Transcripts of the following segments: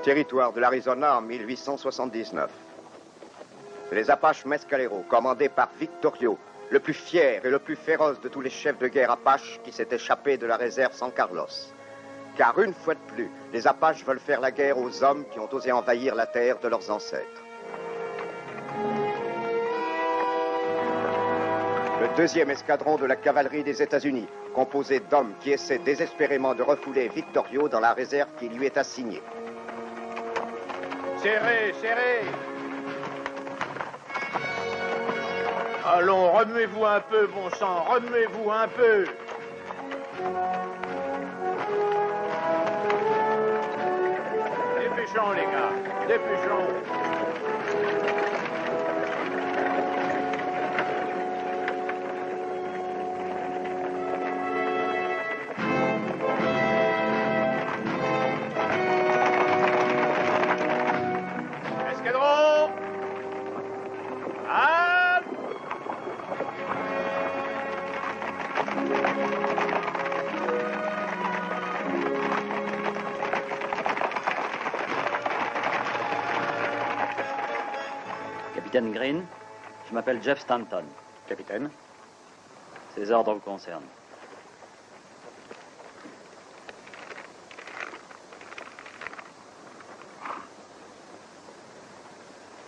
territoire de l'Arizona en 1879. C'est les Apaches Mescalero, commandés par Victorio, le plus fier et le plus féroce de tous les chefs de guerre Apaches qui s'est échappé de la réserve San Carlos. Car une fois de plus, les Apaches veulent faire la guerre aux hommes qui ont osé envahir la terre de leurs ancêtres. Le 2e escadron de la cavalerie des États-Unis, composé d'hommes qui essaient désespérément de refouler Victorio dans la réserve qui lui est assignée. Serrez, serrez! Allons, remuez-vous un peu, bon sang, remuez-vous un peu! Dépêchons, les gars, dépêchons! Capitaine Green, je m'appelle Jeff Stanton. Capitaine. Ces ordres vous concernent.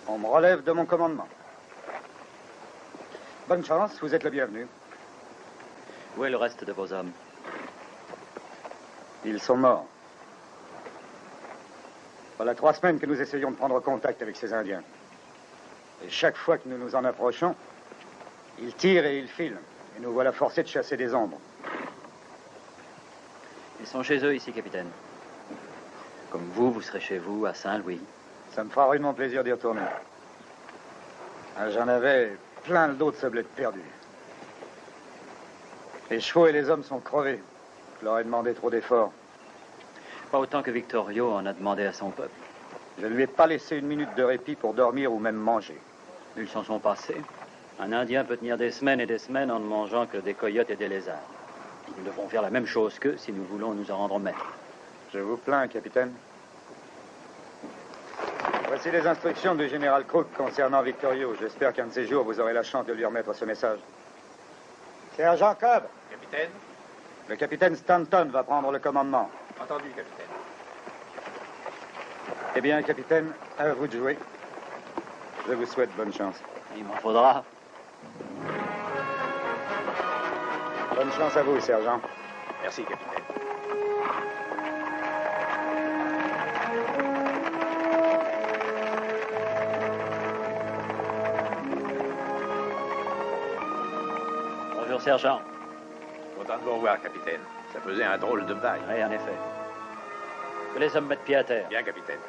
On me relève de mon commandement. Bonne chance, vous êtes le bienvenu. Où est le reste de vos hommes? Ils sont morts. Voilà 3 semaines que nous essayons de prendre contact avec ces Indiens. Et chaque fois que nous nous en approchons, ils tirent et ils filent. Et nous voilà forcés de chasser des ombres. Ils sont chez eux ici, capitaine. Comme vous, vous serez chez vous, à Saint-Louis. Ça me fera rudement plaisir d'y retourner. Ah, j'en avais plein le dos de sablettes perdues. Les chevaux et les hommes sont crevés. Je leur ai demandé trop d'efforts. Pas autant que Victorio en a demandé à son peuple. Je ne lui ai pas laissé une minute de répit pour dormir ou même manger. Ils s'en sont passés. Un Indien peut tenir des semaines et des semaines en ne mangeant que des coyotes et des lézards. Nous devons faire la même chose qu'eux si nous voulons nous en rendre maîtres. Je vous plains, capitaine. Voici les instructions du général Crook concernant Victorio. J'espère qu'un de ces jours, vous aurez la chance de lui remettre ce message. Sergent Cobb. Capitaine. Le capitaine Stanton va prendre le commandement. Entendu, capitaine. Eh bien, capitaine, à vous de jouer. Je vous souhaite bonne chance. Il m'en faudra. Bonne chance à vous, sergent. Merci, capitaine. Bonjour, sergent. Content de vous revoir, capitaine. Ça faisait un drôle de bail. Oui, en effet. Que les hommes mettent pied à terre. Bien, capitaine.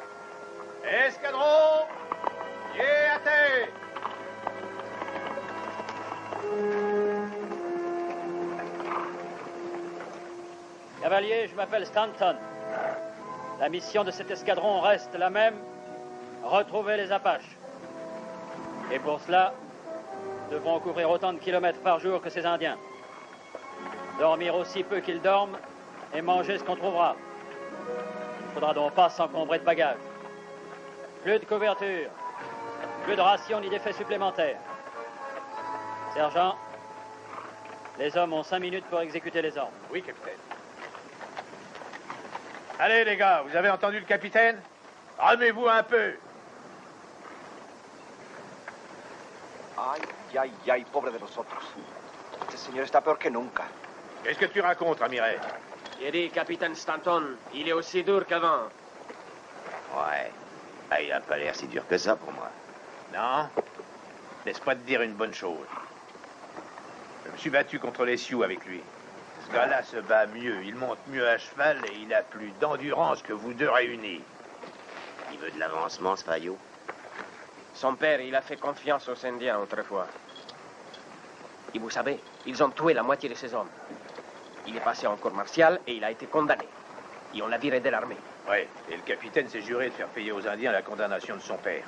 Escadron! Pied à terre! Cavalier, je m'appelle Stanton. La mission de cet escadron reste la même, retrouver les Apaches. Et pour cela, nous devrons couvrir autant de kilomètres par jour que ces Indiens. Dormir aussi peu qu'ils dorment et manger ce qu'on trouvera. Il ne faudra donc pas s'encombrer de bagages. Plus de couverture, plus de rations ni d'effets supplémentaires. Sergent, les hommes ont 5 minutes pour exécuter les ordres. Oui, capitaine. Allez, les gars, vous avez entendu le capitaine? Ramez-vous un peu. Ay, ay, ay, pobre de nosotros. Este señor está peor que nunca. Qu'est-ce que tu racontes, Amiret? J'ai dit, capitaine Stanton, il est aussi dur qu'avant. Ouais. Ah, il a pas l'air si dur que ça pour moi. Non? Laisse-moi te dire une bonne chose. Je me suis battu contre les Sioux avec lui. Ce gars-là se bat mieux, il monte mieux à cheval et il a plus d'endurance que vous deux réunis. Il veut de l'avancement, ce faillot. Son père, il a fait confiance aux Indiens autrefois. Et vous savez, ils ont tué la moitié de ses hommes. Il est passé en cour martiale et il a été condamné. Et on l'a viré de l'armée. Oui, et le capitaine s'est juré de faire payer aux Indiens la condamnation de son père.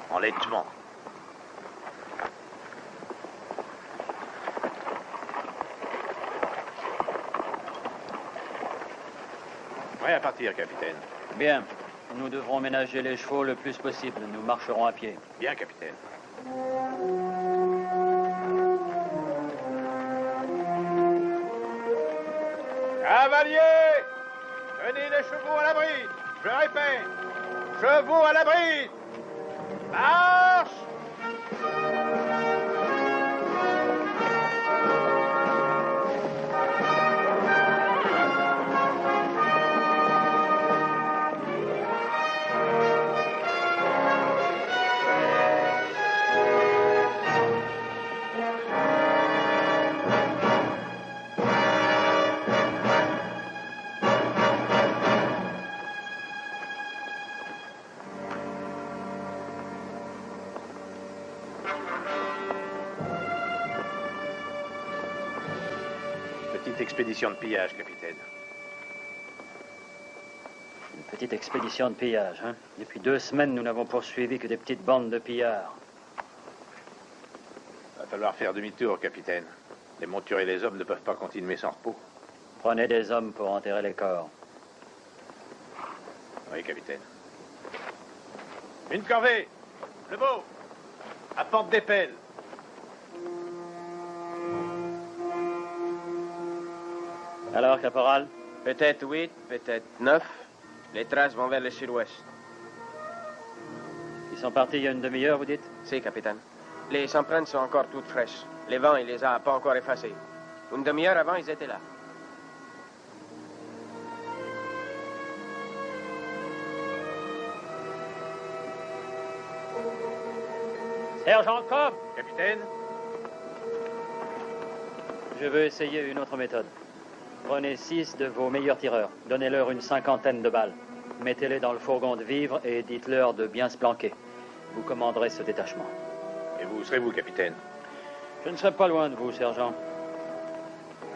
En laitement. Prêt à partir, capitaine. Bien. Nous devrons ménager les chevaux le plus possible. Nous marcherons à pied. Bien, capitaine. Cavaliers! Tenez les chevaux à l'abri! Je répète, chevaux à l'abri! Marche! Petite expédition de pillage, capitaine. Une petite expédition de pillage, hein? Depuis 2 semaines, nous n'avons poursuivi que des petites bandes de pillards. Va falloir faire demi-tour, capitaine. Les montures et les hommes ne peuvent pas continuer sans repos. Prenez des hommes pour enterrer les corps. Oui, capitaine. Une corvée! Le beau! Apporte des pelles! Alors, caporal? Peut-être 8, peut-être 9. Les traces vont vers le sud-ouest. Ils sont partis il y a une demi-heure, vous dites? Si, capitaine. Les empreintes sont encore toutes fraîches. Le vent, il les a pas encore effacées. Une demi-heure avant, ils étaient là. Sergent Cobb! Capitaine? Je veux essayer une autre méthode. Prenez 6 de vos meilleurs tireurs. Donnez-leur une 50aine de balles. Mettez-les dans le fourgon de vivres et dites-leur de bien se planquer. Vous commanderez ce détachement. Et vous serez vous, capitaine? Je ne serai pas loin de vous, sergent.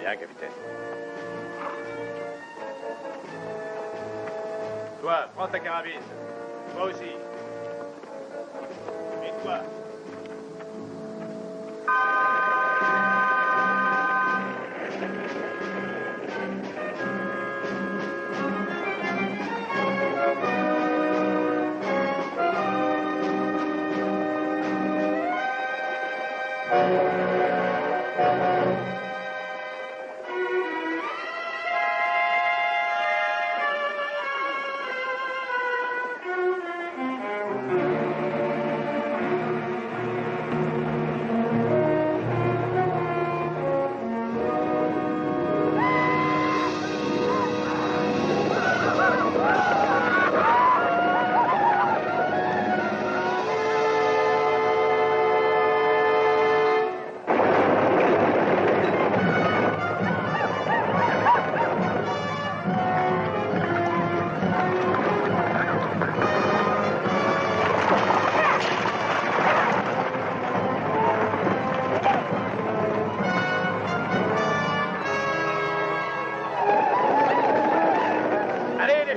Bien, capitaine. Toi, prends ta carabine. Toi aussi. Et toi?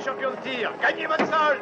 Champion de tir, gagnez votre sol!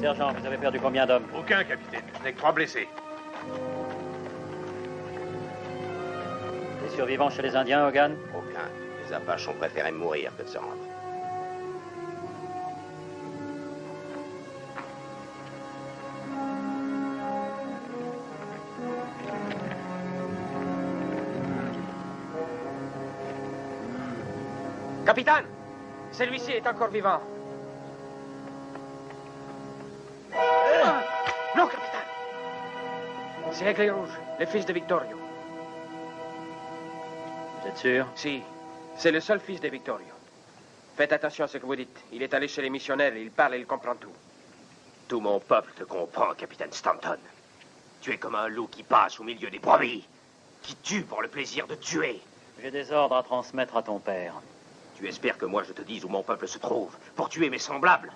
Sergent, vous avez perdu combien d'hommes? Aucun, capitaine. Je n'ai que 3 blessés. Des survivants chez les Indiens, Hogan? Aucun. Les Apaches ont préféré mourir que de se rendre. Capitaine, celui-ci est encore vivant. Non, capitaine. C'est Aigle Rouge, le fils de Victorio. Vous êtes sûr? Si, c'est le seul fils de Victorio. Faites attention à ce que vous dites. Il est allé chez les missionnaires, il parle et il comprend tout. Tout mon peuple te comprend, capitaine Stanton. Tu es comme un loup qui passe au milieu des brebis, qui tue pour le plaisir de tuer. J'ai des ordres à transmettre à ton père. Tu espères que moi je te dise où mon peuple se trouve, pour tuer mes semblables?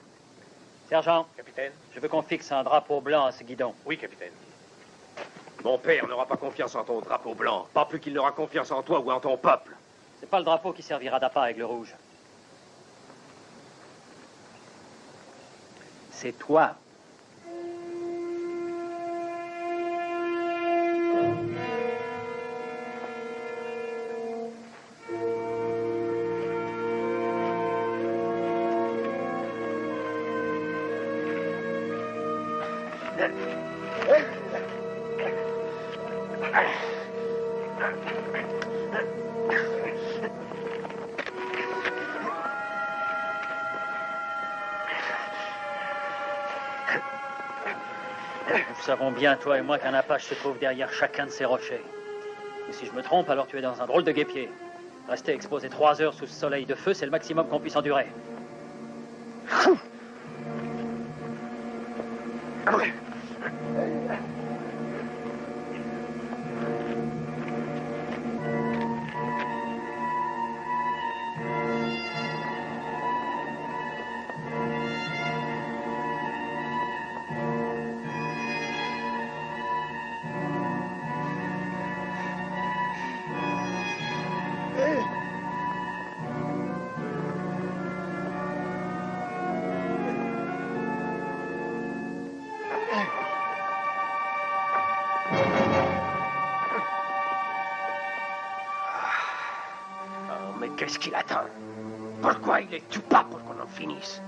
Sergent, Capitaine? je veux qu'on fixe un drapeau blanc à ce guidon. Oui, capitaine. Mon père n'aura pas confiance en ton drapeau blanc, pas plus qu'il n'aura confiance en toi ou en ton peuple. C'est pas le drapeau qui servira d'appât avec le rouge. C'est toi. Nous savons bien, toi et moi, qu'un Apache se trouve derrière chacun de ces rochers. Et si je me trompe, alors tu es dans un drôle de guêpier. Rester exposé 3 heures sous ce soleil de feu, c'est le maximum qu'on puisse endurer. Mais qu'est-ce qu'il attend? Pourquoi il est tout pas pour qu'on en finisse?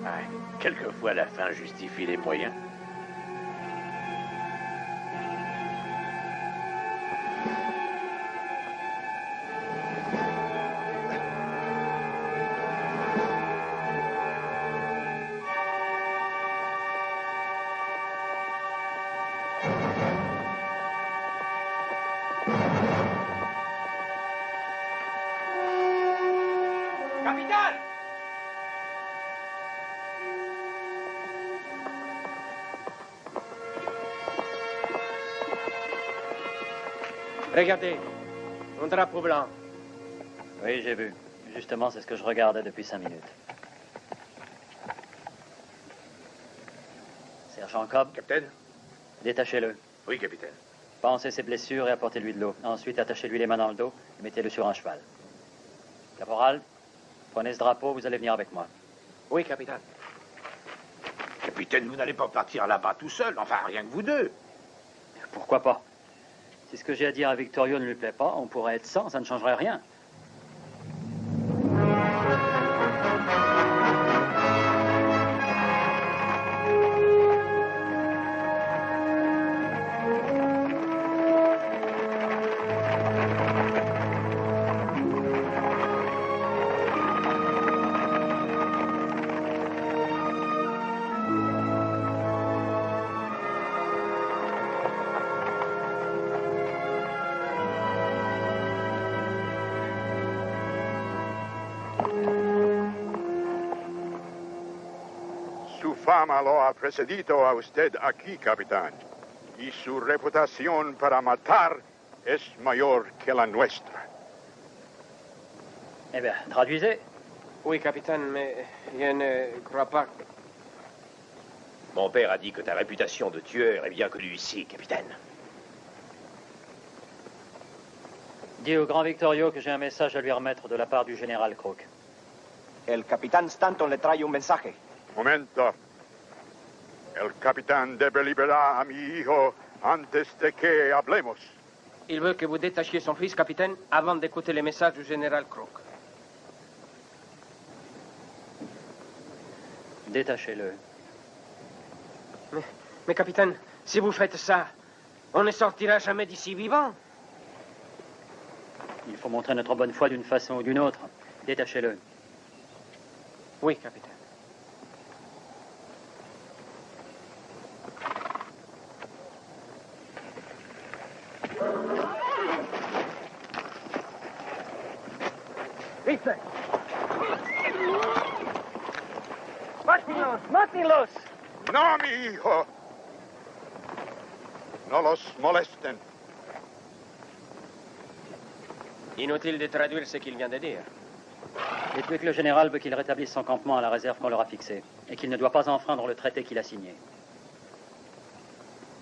Ouais, quelquefois la fin justifie les moyens. Capitaine! Regardez, un drapeau blanc. Oui, j'ai vu. Justement, c'est ce que je regardais depuis 5 minutes. Sergent Cobb, Capitaine? détachez-le. Oui, capitaine. Pansez ses blessures et apportez-lui de l'eau. Ensuite, attachez-lui les mains dans le dos et mettez-le sur un cheval. Caporal, prenez ce drapeau, vous allez venir avec moi. Oui, capitaine. Capitaine, vous n'allez pas partir là-bas tout seul, enfin rien que vous deux. Pourquoi pas? Si ce que j'ai à dire à Victorio ne lui plaît pas, on pourrait être 100, ça ne changerait rien. Su fama lo ha precedido a usted aquí, capitán, y su reputación para matar es mayor que la nuestra. Eh bien, traduisez. Oui, capitaine, mais je ne crois pas. Mon père a dit que ta réputation de tueur est bien connue ici, capitaine. Dis au grand Victorio que j'ai un message à lui remettre de la part du général Crook. El capitán Stanton le trae un mensaje. Momento. El capitán debe liberar a mi hijo antes de que hablemos. Il veut que vous détachiez son fils, capitaine, avant d'écouter les messages du général Crook. Détachez-le. Mais capitaine, si vous faites ça, on ne sortira jamais d'ici vivant. Il faut montrer notre bonne foi d'une façon ou d'une autre. Détachez-le. Oui, capitaine. Vite! ¡Mátenlos! ¡Mátenlos! No, mi hijo. No los molesten. Inutile de traduire ce qu'il vient de dire. Dites-lui que le général veut qu'il rétablisse son campement à la réserve qu'on leur a fixée et qu'il ne doit pas enfreindre le traité qu'il a signé.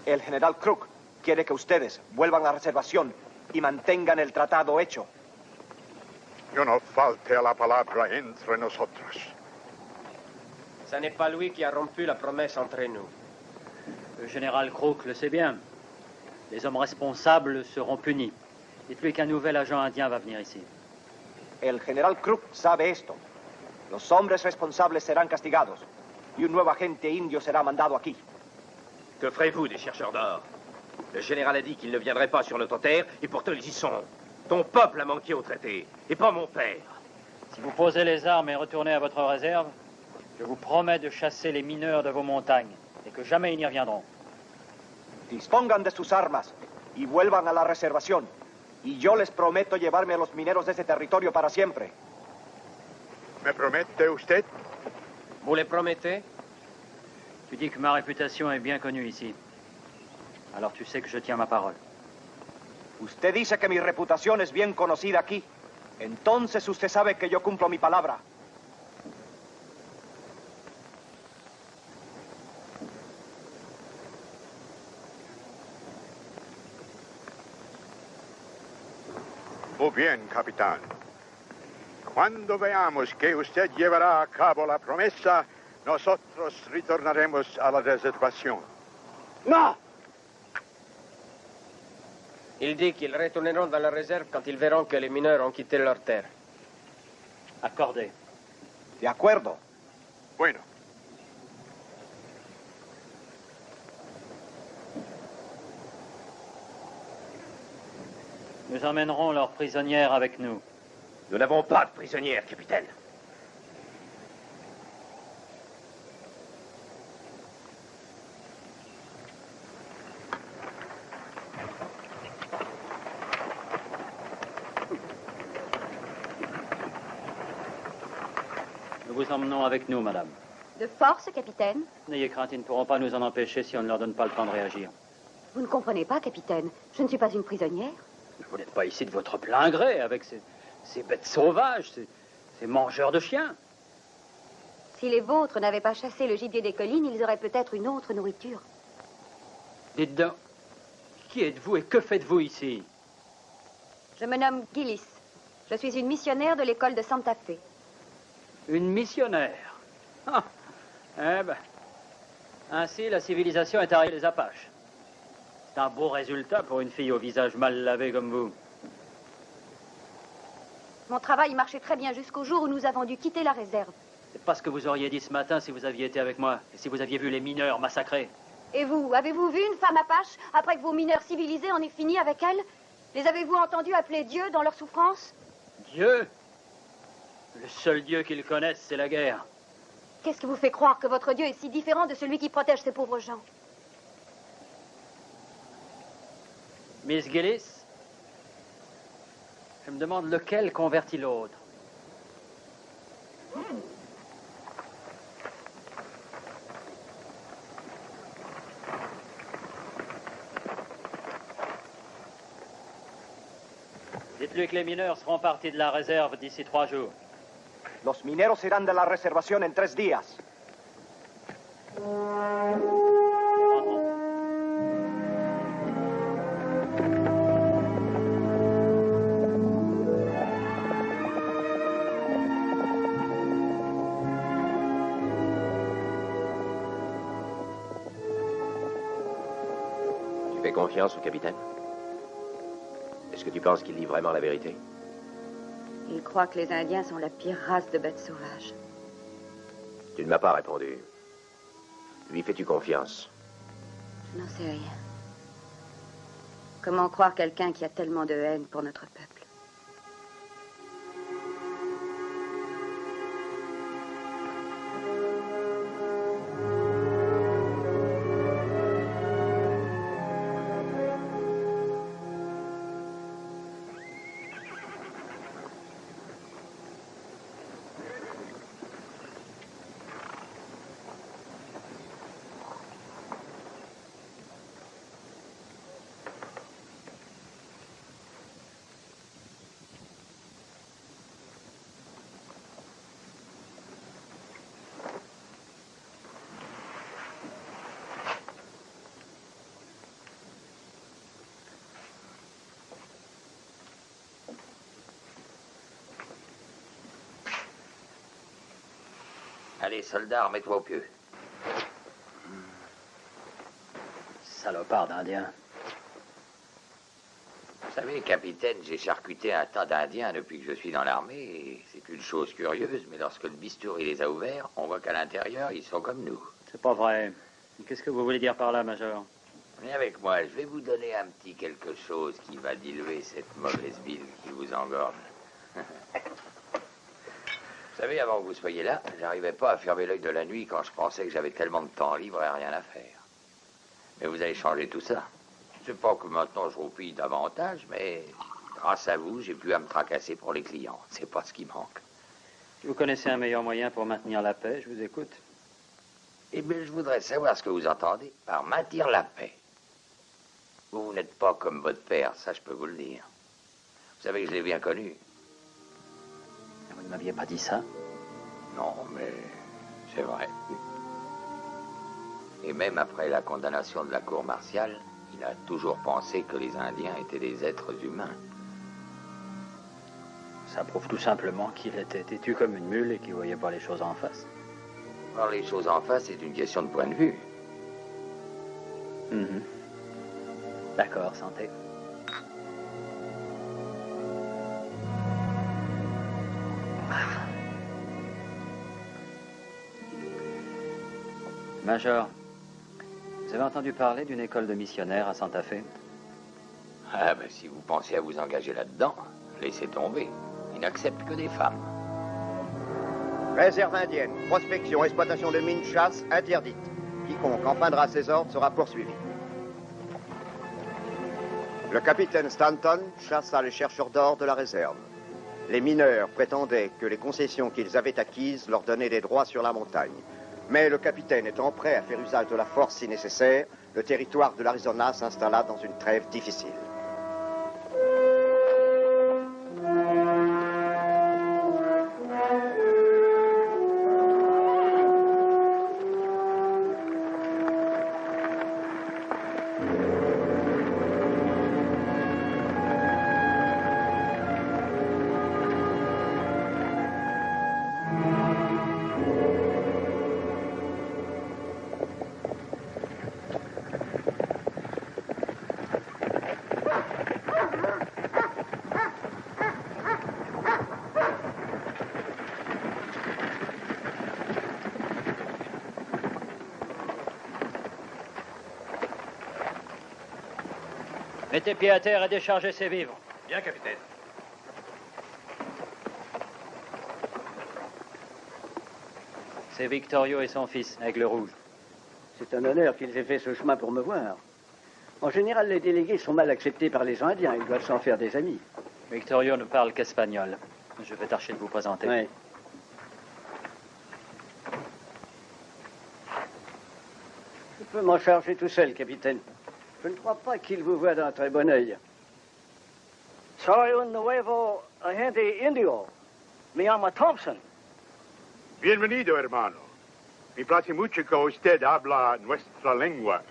El general Crook quiere que ustedes vuelvan a reservación y mantengan el tratado hecho. Yo no falte a la palabra entre nosotros. Ce n'est pas lui qui a rompu la promesse entre nous. Le général Crook le sait bien. Les hommes responsables seront punis. Dites-lui qu'un nouvel agent indien va venir ici. El general Crook sabe esto. Los hombres responsables serán castigados y un nuevo agente indio será mandado aquí. Que ferez-vous des chercheurs d'or? Le général a dit qu'il ne viendrait pas sur notre terre, et pourtant ils y sont. Ton peuple a manqué au traité, et pas mon père. Si vous posez les armes et retournez à votre réserve, je vous promets de chasser les mineurs de vos montagnes et que jamais ils n'y reviendront. Dispongan de sus armas y vuelvan a la reservación. Y yo les prometo llevarme a los mineros de ese territorio para siempre. ¿Me promete usted? Vous le promettez? Tu dis que ma réputation est bien connue ici. Alors tu sais que je tiens ma parole. Usted dice que mi reputación es bien conocida aquí. Entonces usted sabe que yo cumplo mi palabra. Muy bien, capitán. Cuando veamos que usted llevará a cabo la promesa, nosotros retornaremos a la reservación. ¡No! Il dit qu'ils retourneront dans la réserve quand ils verront que les mineurs ont quitté leur terre. Accordé. De acuerdo. Bueno. Nous emmènerons leurs prisonnières avec nous. Nous n'avons pas de prisonnières, capitaine. Nous vous emmenons avec nous, madame. De force, capitaine? N'ayez crainte, ils ne pourront pas nous en empêcher si on ne leur donne pas le temps de réagir. Vous ne comprenez pas, capitaine. Je ne suis pas une prisonnière. Vous n'êtes pas ici de votre plein gré avec ces bêtes sauvages, ces mangeurs de chiens. Si les vôtres n'avaient pas chassé le gibier des collines, ils auraient peut-être une autre nourriture. Dites donc, qui êtes-vous et que faites-vous ici? Je me nomme Gillis. Je suis une missionnaire de l'école de Santa Fe. Une missionnaire? Ah, eh ben, ainsi la civilisation est arrivée des Apaches. C'est un beau résultat pour une fille au visage mal lavé comme vous. Mon travail marchait très bien jusqu'au jour où nous avons dû quitter la réserve. C'est pas ce que vous auriez dit ce matin si vous aviez été avec moi et si vous aviez vu les mineurs massacrés. Et vous, avez-vous vu une femme Apache après que vos mineurs civilisés en aient fini avec elle? Les avez-vous entendus appeler Dieu dans leur souffrance? Dieu? Le seul Dieu qu'ils connaissent, c'est la guerre. Qu'est-ce qui vous fait croire que votre Dieu est si différent de celui qui protège ces pauvres gens? Miss Gillis, je me demande lequel convertit l'autre. Dites-lui que les mineurs seront partis de la réserve d'ici 3 jours. Los mineros irán de la reservación en 3 días. Tu fais confiance au capitaine? Est-ce que tu penses qu'il dit vraiment la vérité? Il croit que les Indiens sont la pire race de bêtes sauvages. Tu ne m'as pas répondu. Lui fais-tu confiance? Je n'en sais rien. Comment croire quelqu'un qui a tellement de haine pour notre peuple? Allez, soldat, remets-toi au pieu. Salopard d'Indien. Vous savez, capitaine, j'ai charcuté un tas d'Indiens depuis que je suis dans l'armée, et c'est une chose curieuse, mais lorsque le bistouri les a ouverts, on voit qu'à l'intérieur, ils sont comme nous. C'est pas vrai. Qu'est-ce que vous voulez dire par là, Major? Venez avec moi, je vais vous donner un petit quelque chose qui va diluer cette mauvaise bile qui vous engorge. Vous savez, avant que vous soyez là, j'arrivais pas à fermer l'œil de la nuit quand je pensais que j'avais tellement de temps libre et rien à faire. Mais vous avez changé tout ça. C'est pas que maintenant je roupille davantage, mais grâce à vous, j'ai plus à me tracasser pour les clients. C'est pas ce qui manque. Si vous connaissez un meilleur moyen pour maintenir la paix, je vous écoute. Eh bien, je voudrais savoir ce que vous entendez par maintenir la paix. Vous n'êtes pas comme votre père, ça je peux vous le dire. Vous savez que je l'ai bien connu. Vous ne m'aviez pas dit ça? Non, mais c'est vrai. Et même après la condamnation de la cour martiale, il a toujours pensé que les Indiens étaient des êtres humains. Ça prouve tout simplement qu'il était têtu comme une mule et qu'il ne voyait pas les choses en face. Voir les choses en face, c'est une question de point de vue. D'accord, santé. Major, vous avez entendu parler d'une école de missionnaires à Santa Fe? Ah ben, si vous pensez à vous engager là-dedans, laissez tomber. Ils n'acceptent que des femmes. Réserve indienne, prospection, exploitation de mines, chasse interdite. Quiconque enfreindra ses ordres sera poursuivi. Le capitaine Stanton chassa les chercheurs d'or de la réserve. Les mineurs prétendaient que les concessions qu'ils avaient acquises leur donnaient des droits sur la montagne. Mais le capitaine étant prêt à faire usage de la force si nécessaire, le territoire de l'Arizona s'installa dans une trêve difficile. Mettez pied à terre et déchargez ses vivres. Bien, capitaine. C'est Victorio et son fils, Aigle Rouge. C'est un honneur qu'ils aient fait ce chemin pour me voir. En général, les délégués sont mal acceptés par les Indiens. Ils doivent s'en faire des amis. Victorio ne parle qu'espagnol. Je vais tâcher de vous présenter. Oui. Je peux m'en charger tout seul, capitaine. Je ne crois pas qu'il vous voit d'un très bon œil. Soy un nuevo agente indio. Me llamo Thompson. Bienvenido, hermano. Me place mucho que usted habla nuestra lengua.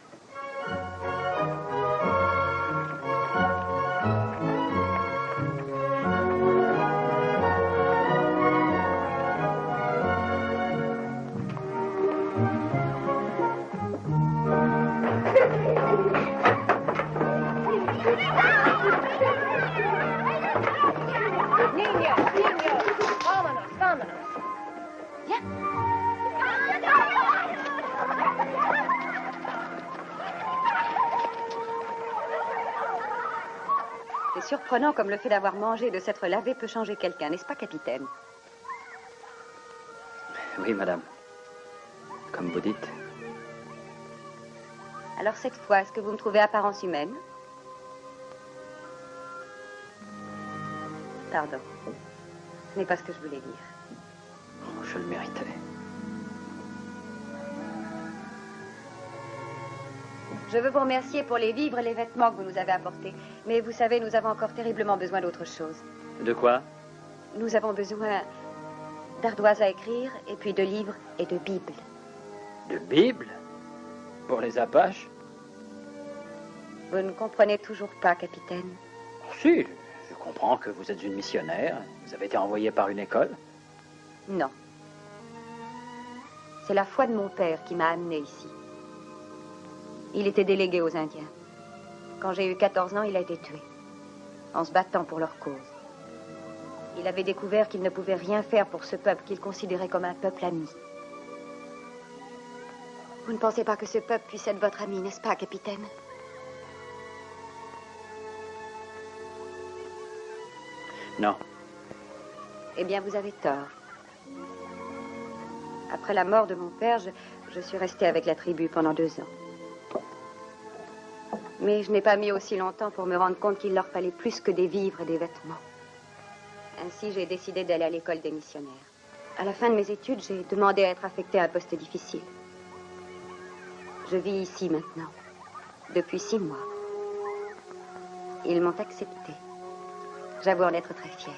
C'est surprenant comme le fait d'avoir mangé et de s'être lavé peut changer quelqu'un, n'est-ce pas, capitaine? Oui, madame. Comme vous dites. Alors cette fois, est-ce que vous me trouvez apparence humaine? Pardon. Ce n'est pas ce que je voulais dire. Oh, je le méritais. Je veux vous remercier pour les vivres et les vêtements que vous nous avez apportés. Mais vous savez, nous avons encore terriblement besoin d'autre chose. De quoi? Nous avons besoin d'ardoises à écrire, et puis de livres et de Bibles. De Bible? Pour les Apaches? Vous ne comprenez toujours pas, capitaine? Oh, si, je comprends que vous êtes une missionnaire. Vous avez été envoyée par une école? Non. C'est la foi de mon père qui m'a amené ici. Il était délégué aux Indiens. Quand j'ai eu 14 ans, il a été tué, en se battant pour leur cause. Il avait découvert qu'il ne pouvait rien faire pour ce peuple qu'il considérait comme un peuple ami. Vous ne pensez pas que ce peuple puisse être votre ami, n'est-ce pas, capitaine? Non. Eh bien, vous avez tort. Après la mort de mon père, je suis restée avec la tribu pendant 2 ans. Mais je n'ai pas mis aussi longtemps pour me rendre compte qu'il leur fallait plus que des vivres et des vêtements. Ainsi, j'ai décidé d'aller à l'école des missionnaires. À la fin de mes études, j'ai demandé à être affectée à un poste difficile. Je vis ici maintenant, depuis 6 mois. Ils m'ont acceptée. J'avoue en être très fière.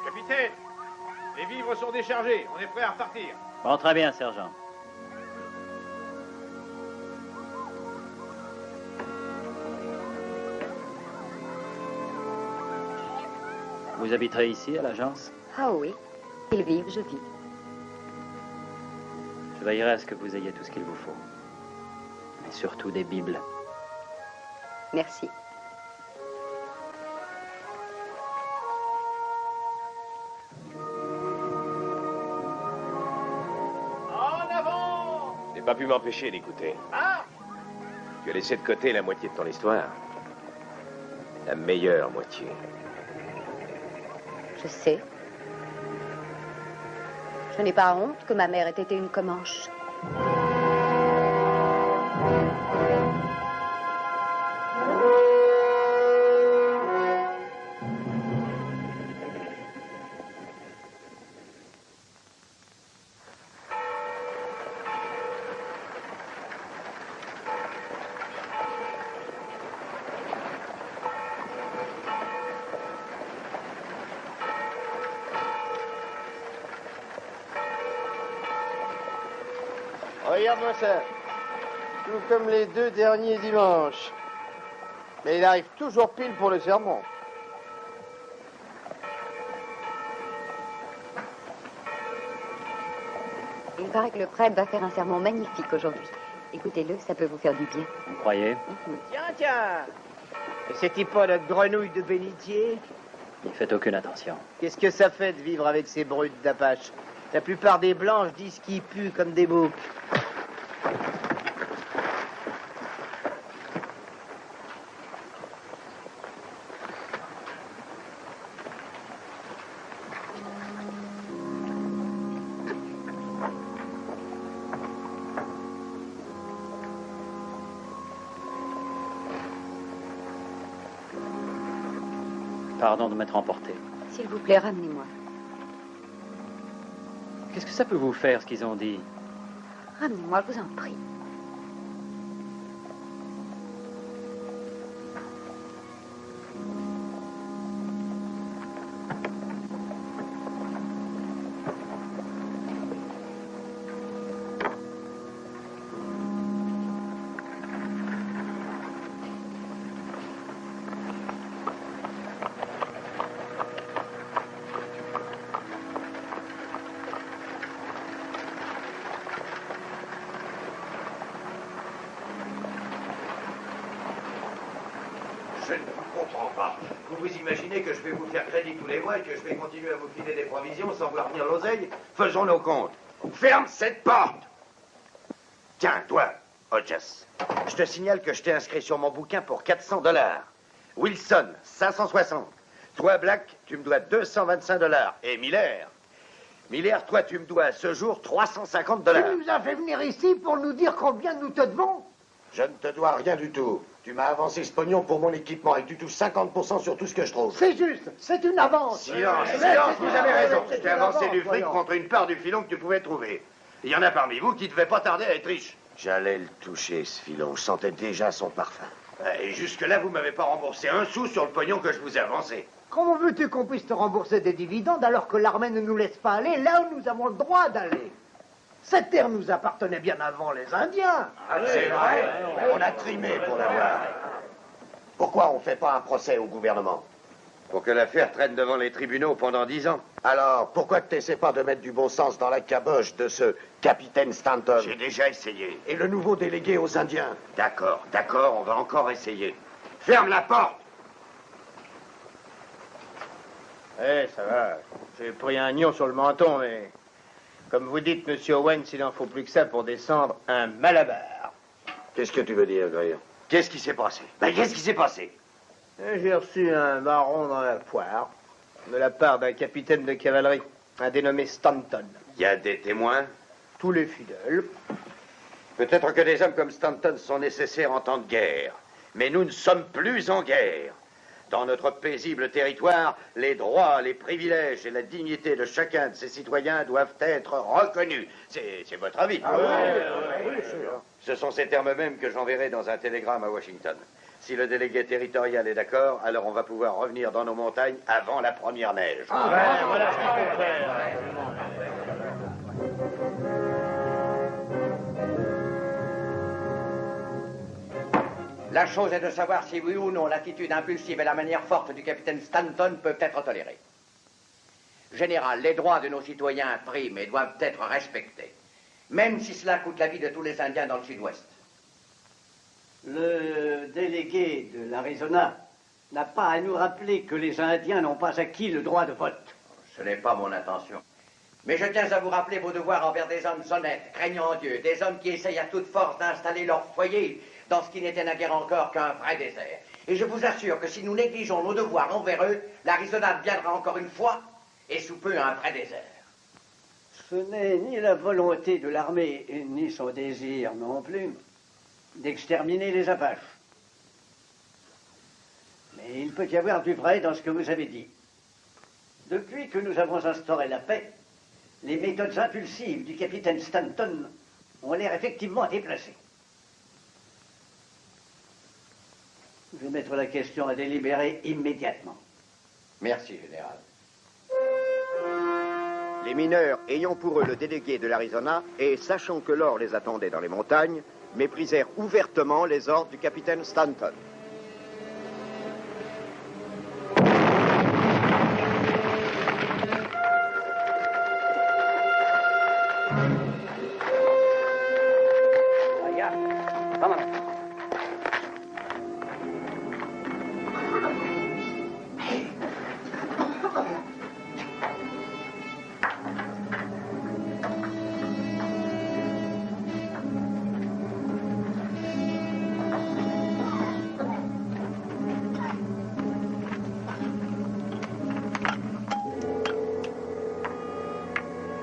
Capitaine, les vivres sont déchargés. On est prêt à repartir. Bon, très bien, sergent. Vous habiterez ici, à l'agence? Ah oui, ils vivent, je vis. Je veillerai à ce que vous ayez tout ce qu'il vous faut. Et surtout des bibles. Merci. En avant! Je n'ai pas pu m'empêcher d'écouter. Ah! Tu as laissé de côté la moitié de ton histoire. La meilleure moitié. Je sais. Je n'ai pas honte que ma mère ait été une Comanche. Regarde-moi ça. Tout comme les 2 derniers dimanches. Mais il arrive toujours pile pour le sermon. Il paraît que le prêtre va faire un sermon magnifique aujourd'hui. Écoutez-le, ça peut vous faire du bien. Vous croyez? Tiens. Et c'était pas notre grenouille de bénitier? N'y faites aucune attention. Qu'est-ce que ça fait de vivre avec ces brutes d'Apache? La plupart des blanches disent qu'ils puent comme des boucs. Pardon de m'être emporté. S'il vous plaît, ramenez-moi. Qu'est-ce que ça peut vous faire, ce qu'ils ont dit? Ramenez-moi, je vous en prie. Je ne vous comprends pas. Vous vous imaginez que je vais vous faire crédit tous les mois et que je vais continuer à vous filer des provisions sans voir venir l'oseille? Faisons nos comptes. Ferme cette porte! Tiens, toi, Hodges, je te signale que je t'ai inscrit sur mon bouquin pour $400. Wilson, 560. Toi, Black, tu me dois $225. Et Miller, toi, tu me dois à ce jour $350. Tu nous as fait venir ici pour nous dire combien nous te devons? Je ne te dois rien du tout. Tu m'as avancé ce pognon pour mon équipement et tu touches 50% sur tout ce que je trouve. C'est juste, c'est une avance. Silence, vous avez raison. Je t'ai avancé du fric contre une part du filon que tu pouvais trouver. Il y en a parmi vous qui ne devaient pas tarder à être riches. J'allais le toucher, ce filon. Je sentais déjà son parfum. Et jusque-là, vous m'avez pas remboursé un sou sur le pognon que je vous ai avancé. Comment veux-tu qu'on puisse te rembourser des dividendes alors que l'armée ne nous laisse pas aller là où nous avons le droit d'aller? Cette terre nous appartenait bien avant les Indiens. Ah, c'est vrai. On a trimé pour l'avoir. Pourquoi on ne fait pas un procès au gouvernement? Pour que l'affaire traîne devant les tribunaux pendant 10 ans. Alors, pourquoi tu n'essaies pas de mettre du bon sens dans la caboche de ce capitaine Stanton? J'ai déjà essayé. Et le nouveau délégué aux Indiens? D'accord, d'accord, on va encore essayer. Ferme la porte! Eh, ça va. J'ai pris un nion sur le menton, mais... Comme vous dites, monsieur Owens, il n'en faut plus que ça pour descendre un malabar. Qu'est-ce que tu veux dire, Greer? Qu'est-ce qui s'est passé? Ben, qu'est-ce qui s'est passé? J'ai reçu un marron dans la poire, de la part d'un capitaine de cavalerie, un dénommé Stanton. Il y a des témoins? Tous les fidèles. Peut-être que des hommes comme Stanton sont nécessaires en temps de guerre. Mais nous ne sommes plus en guerre. Dans notre paisible territoire, les droits, les privilèges et la dignité de chacun de ses citoyens doivent être reconnus. C'est votre avis? Ah oui, Ce sont ces termes mêmes que j'enverrai dans un télégramme à Washington. Si le délégué territorial est d'accord, alors on va pouvoir revenir dans nos montagnes avant la première neige. Voilà ce qu'il faut faire. La chose est de savoir si oui ou non l'attitude impulsive et la manière forte du capitaine Stanton peuvent être tolérées. Général, les droits de nos citoyens priment et doivent être respectés, même si cela coûte la vie de tous les Indiens dans le sud-ouest. Le délégué de l'Arizona n'a pas à nous rappeler que les Indiens n'ont pas acquis le droit de vote. Ce n'est pas mon intention. Mais je tiens à vous rappeler vos devoirs envers des hommes honnêtes, craignant Dieu, des hommes qui essayent à toute force d'installer leur foyer dans ce qui n'était naguère encore qu'un vrai désert. Et je vous assure que si nous négligeons nos devoirs envers eux, l'Arizona deviendra encore une fois, et sous peu, un vrai désert. Ce n'est ni la volonté de l'armée, ni son désir non plus, d'exterminer les Apaches. Mais il peut y avoir du vrai dans ce que vous avez dit. Depuis que nous avons instauré la paix, les méthodes impulsives du capitaine Stanton ont l'air effectivement déplacées. Je vais mettre la question à délibérer immédiatement. Merci, Général. Les mineurs, ayant pour eux le délégué de l'Arizona, et sachant que l'or les attendait dans les montagnes, méprisèrent ouvertement les ordres du capitaine Stanton.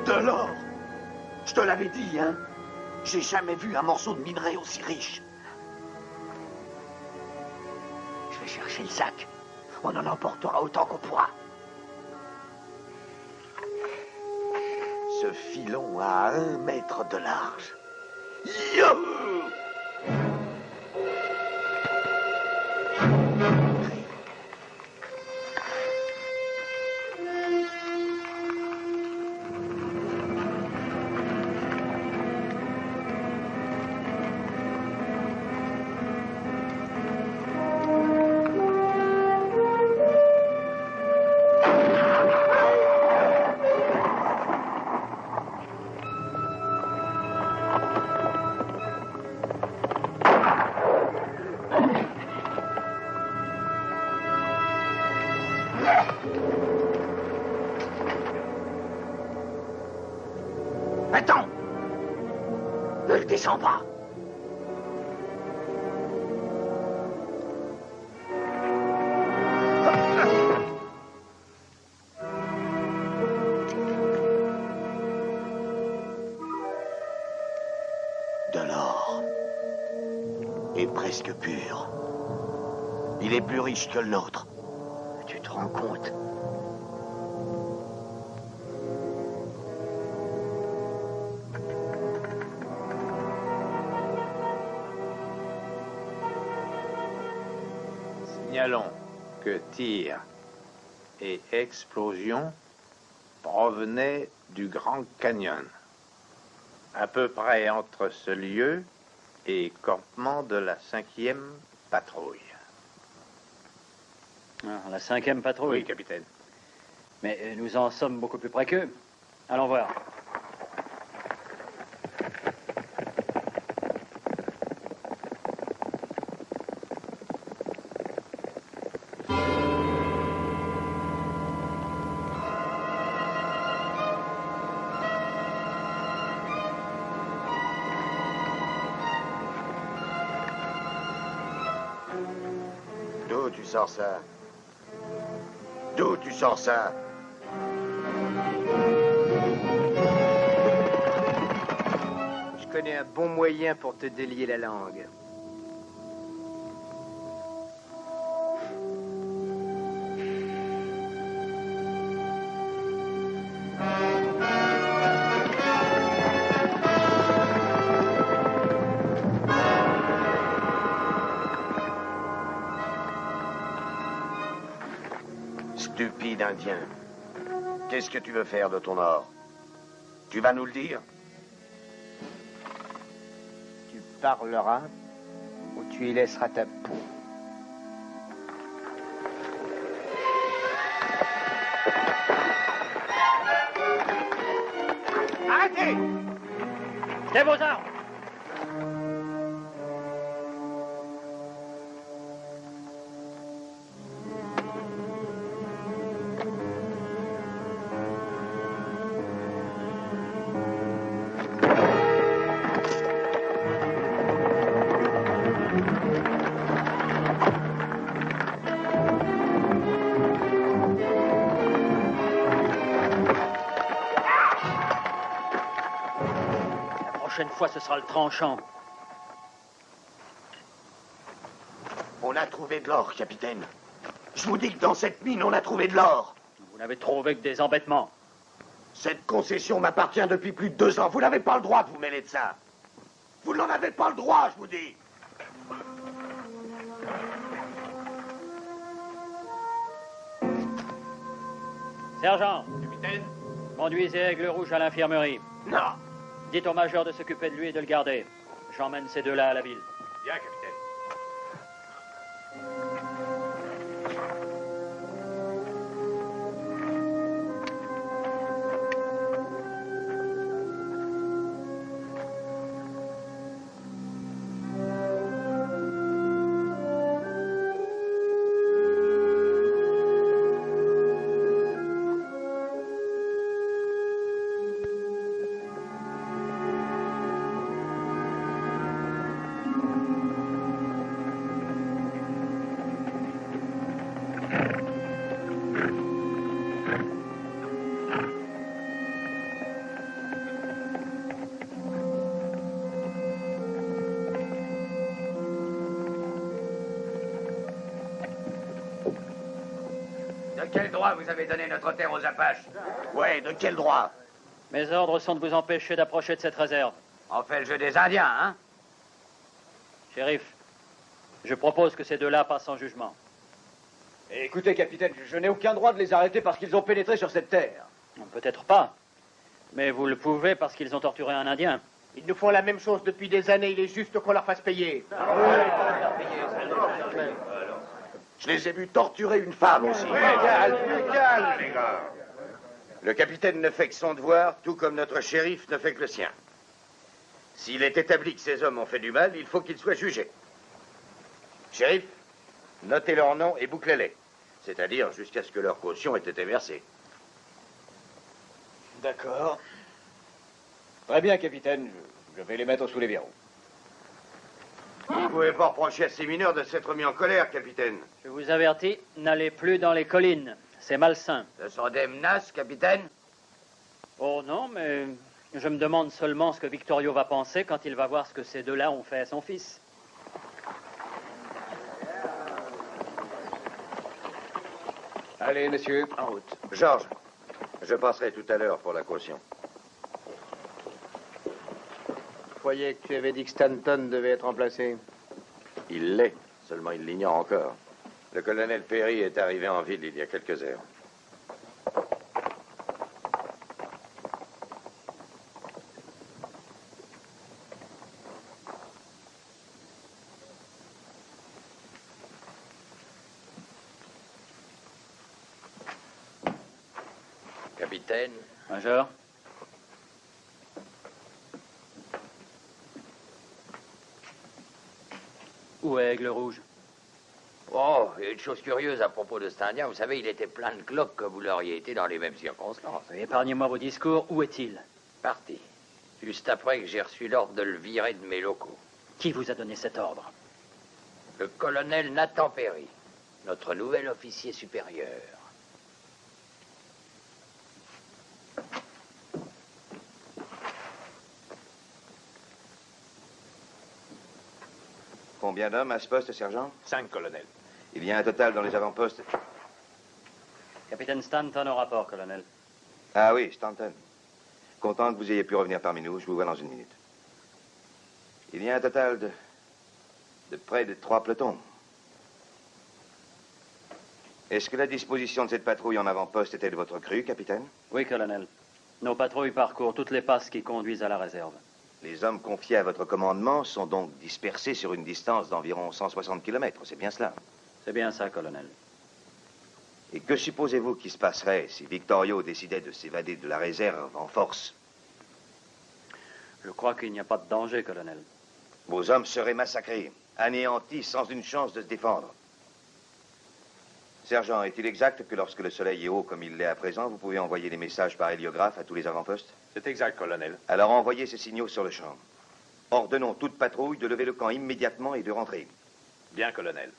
De l'or! Je te l'avais dit, hein? J'ai jamais vu un morceau de minerai aussi riche. Je vais chercher le sac. On en emportera autant qu'on pourra. Ce filon a 1 mètre de large. Youhou! Attends! Ne le descends pas. De l'or. Et presque pur. Il est plus riche que le nôtre. Tu te rends compte? Signalons que tir et explosion provenaient du Grand Canyon, à peu près entre ce lieu et campement de la 5e patrouille. Ah, la 5e patrouille. Oui, capitaine. Mais nous en sommes beaucoup plus près qu'eux. Allons voir. D'où tu sors ça? D'où tu sors ça? Je connais un bon moyen pour te délier la langue. Stupide Indien. Qu'est-ce que tu veux faire de ton or? Tu vas nous le dire? Tu parleras ou tu y laisseras ta peau. Arrêtez! Jetez vos armes! La prochaine fois, ce sera le tranchant. On a trouvé de l'or, capitaine. Je vous dis que dans cette mine, on a trouvé de l'or. Vous n'avez trouvé que des embêtements. Cette concession m'appartient depuis plus de 2 ans. Vous n'avez pas le droit de vous mêler de ça. Vous n'en avez pas le droit, je vous dis. Sergent, Capitaine? conduisez Aigle Rouge à l'infirmerie. Non. Dites au major de s'occuper de lui et de le garder. J'emmène ces deux-là à la ville. Bien, capitaine. De quel droit vous avez donné notre terre aux Apaches? Ouais, de quel droit? Mes ordres sont de vous empêcher d'approcher de cette réserve. On fait le jeu des Indiens, hein? Shérif, je propose que ces deux-là passent en jugement. Écoutez, capitaine, je n'ai aucun droit de les arrêter parce qu'ils ont pénétré sur cette terre. Peut-être pas. Mais vous le pouvez parce qu'ils ont torturé un Indien. Ils nous font la même chose depuis des années. Il est juste qu'on leur fasse payer. Je les ai vus torturer une femme aussi. Plus calme, les gars. Le capitaine ne fait que son devoir, tout comme notre shérif ne fait que le sien. S'il est établi que ces hommes ont fait du mal, il faut qu'ils soient jugés. Shérif, notez leurs noms et bouclez-les. C'est-à-dire jusqu'à ce que leur caution ait été versée. D'accord. Très bien, capitaine. Je vais les mettre sous les verrous. Vous ne pouvez pas reprocher à ces mineurs de s'être mis en colère, capitaine. Je vous avertis, n'allez plus dans les collines. C'est malsain. Ce sont des menaces, capitaine? Oh non, mais je me demande seulement ce que Victorio va penser quand il va voir ce que ces deux-là ont fait à son fils. Allez, messieurs, en route. Georges, je passerai tout à l'heure pour la caution. Je croyais que tu avais dit que Stanton devait être remplacé. Il l'est, seulement il l'ignore encore. Le colonel Perry est arrivé en ville il y a quelques heures. Capitaine. Major. Où est Aigle Rouge? Oh, il y a une chose curieuse à propos de cet Indien. Vous savez, il était plein de cloques comme vous l'auriez été dans les mêmes circonstances. Épargnez-moi vos discours. Où est-il? Parti. Juste après que j'ai reçu l'ordre de le virer de mes locaux. Qui vous a donné cet ordre? Le colonel Nathan Perry, notre nouvel officier supérieur. Combien d'hommes à ce poste, sergent? 5, colonel. Il y a un total dans les avant-postes. Capitaine Stanton au rapport, colonel. Ah oui, Stanton. Content que vous ayez pu revenir parmi nous. Je vous vois dans une minute. Il y a un total de près de 3 pelotons. Est-ce que la disposition de cette patrouille en avant-poste était de votre cru, capitaine? Oui, colonel. Nos patrouilles parcourent toutes les passes qui conduisent à la réserve. Les hommes confiés à votre commandement sont donc dispersés sur une distance d'environ 160 km, c'est bien cela? C'est bien ça, colonel. Et que supposez-vous qu'il se passerait si Victorio décidait de s'évader de la réserve en force? Je crois qu'il n'y a pas de danger, colonel. Vos hommes seraient massacrés, anéantis, sans une chance de se défendre. Sergent, est-il exact que lorsque le soleil est haut comme il l'est à présent, vous pouvez envoyer des messages par héliographe à tous les avant-postes? C'est exact, colonel. Alors envoyez ces signaux sur le champ. Ordonnons toute patrouille de lever le camp immédiatement et de rentrer. Bien, colonel.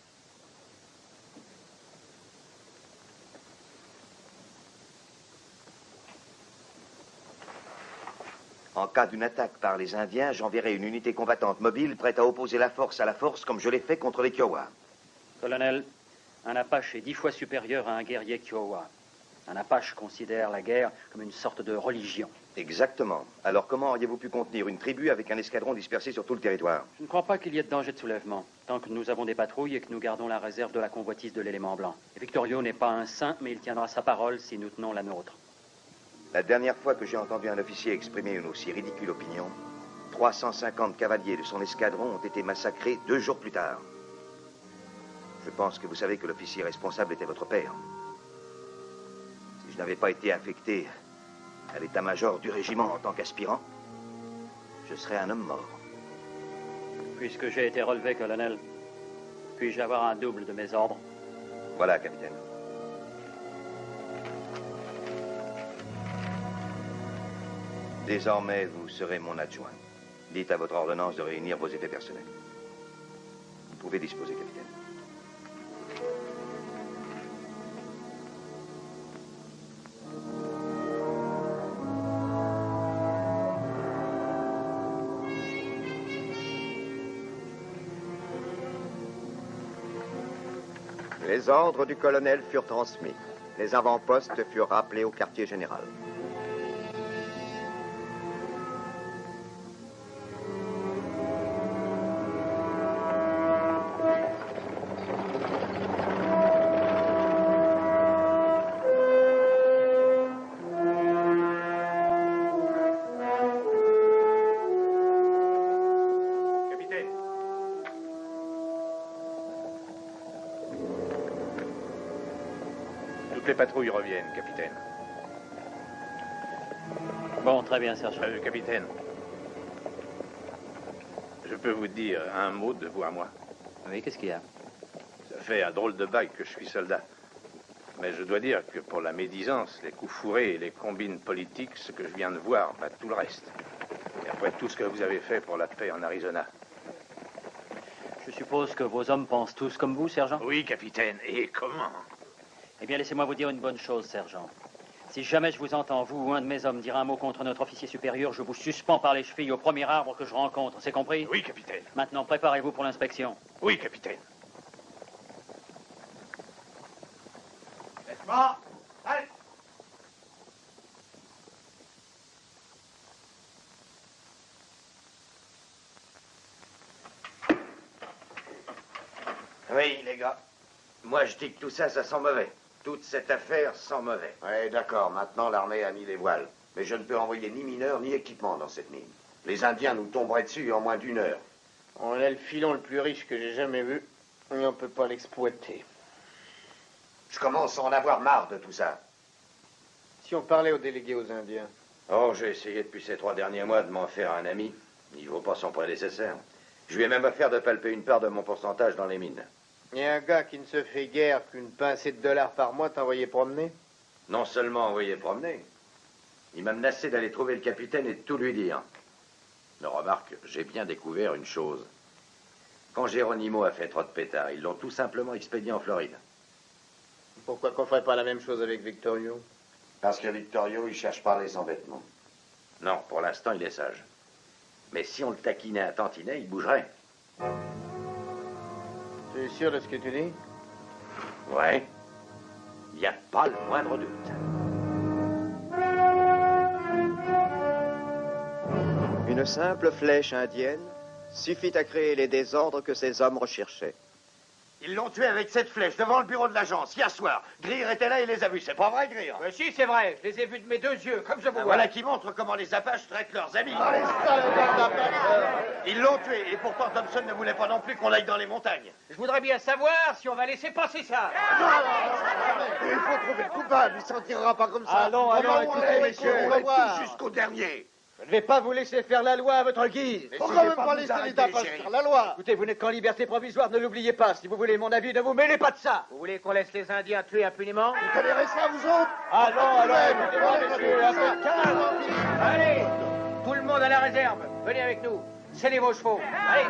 En cas d'une attaque par les Indiens, j'enverrai une unité combattante mobile prête à opposer la force à la force comme je l'ai fait contre les Kiowa. Colonel, un Apache est 10 fois supérieur à un guerrier Kiowa. Un Apache considère la guerre comme une sorte de religion. Exactement. Alors comment auriez-vous pu contenir une tribu avec un escadron dispersé sur tout le territoire? Je ne crois pas qu'il y ait de danger de soulèvement, tant que nous avons des patrouilles et que nous gardons la réserve de la convoitise de l'élément blanc. Et Victorio n'est pas un saint, mais il tiendra sa parole si nous tenons la nôtre. La dernière fois que j'ai entendu un officier exprimer une aussi ridicule opinion, 350 cavaliers de son escadron ont été massacrés 2 jours plus tard. Je pense que vous savez que l'officier responsable était votre père. Si je n'avais pas été affecté à l'état-major du régiment en tant qu'aspirant, je serais un homme mort. Puisque j'ai été relevé, colonel, puis-je avoir un double de mes ordres? Voilà, capitaine. Désormais, vous serez mon adjoint. Dites à votre ordonnance de réunir vos effets personnels. Vous pouvez disposer, capitaine. Les ordres du colonel furent transmis. Les avant-postes furent rappelés au quartier général. Toutes les patrouilles reviennent, capitaine. Bon, très bien, sergent. Capitaine, je peux vous dire un mot de vous à moi? Oui, qu'est-ce qu'il y a? Ça fait un drôle de bail que je suis soldat. Mais je dois dire que pour la médisance, les coups fourrés et les combines politiques, ce que je viens de voir bat tout le reste. Et après tout ce que vous avez fait pour la paix en Arizona. Je suppose que vos hommes pensent tous comme vous, sergent? Oui, capitaine. Et comment? Eh bien, laissez-moi vous dire une bonne chose, sergent. Si jamais je vous entends, vous ou un de mes hommes, dire un mot contre notre officier supérieur, je vous suspends par les chevilles au premier arbre que je rencontre. C'est compris? Oui, capitaine. Maintenant, préparez-vous pour l'inspection. Oui, capitaine. Bon, allez. Oui, les gars. Moi, je dis que tout ça, ça sent mauvais. Toute cette affaire sent mauvais. Ouais, d'accord. Maintenant, l'armée a mis les voiles. Mais je ne peux envoyer ni mineurs ni équipement dans cette mine. Les Indiens nous tomberaient dessus en moins d'1 heure. On a le filon le plus riche que j'ai jamais vu. Et on peut pas l'exploiter. Je commence à en avoir marre de tout ça. si on parlait aux délégués aux Indiens? Oh, j'ai essayé depuis ces 3 derniers mois de m'en faire un ami. Il vaut pas son prédécesseur. Je lui ai même offert de palper une part de mon pourcentage dans les mines. Il y a un gars qui ne se fait guère qu'une pincée de dollars par mois t'a envoyé promener? Non seulement envoyé promener, il m'a menacé d'aller trouver le capitaine et de tout lui dire. Mais remarque, j'ai bien découvert une chose. Quand Geronimo a fait trop de pétards, ils l'ont tout simplement expédié en Floride. Pourquoi qu'on ferait pas la même chose avec Victorio? Parce que Victorio, il cherche pas les embêtements. Non, pour l'instant, il est sage. Mais si on le taquinait un tantinet, il bougerait. Tu es sûr de ce que tu dis? Ouais. Il n'y a pas le moindre doute. Une simple flèche indienne suffit à créer les désordres que ces hommes recherchaient. Ils l'ont tué avec cette flèche devant le bureau de l'agence, hier soir. Greer était là et les a vus. C'est pas vrai, Greer? Mais si, c'est vrai. Je les ai vus de mes 2 yeux, comme je vous vois. Voilà qui montre comment les Apaches traitent leurs amis. Ils l'ont tué et pourtant Thompson ne voulait pas non plus qu'on aille dans les montagnes. Je voudrais bien savoir si on va laisser passer ça. Il faut trouver le coupable, il s'en tirera pas comme ça. Allons, écoutez, messieurs, on va voir. Jusqu'au dernier. Je ne vais pas vous laisser faire la loi à votre guise. Pourquoi même pas laisser les Apaches faire la loi? Écoutez, vous n'êtes qu'en liberté provisoire, ne l'oubliez pas. Si vous voulez mon avis, ne vous mêlez pas de ça. Vous voulez qu'on laisse les Indiens tuer impunément? Vous tolérez ça, vous autres? Allons, écoutez-moi, messieurs, un peu de calme. Allez, tout le monde à la réserve. Venez avec nous. Scellez vos chevaux. Allez.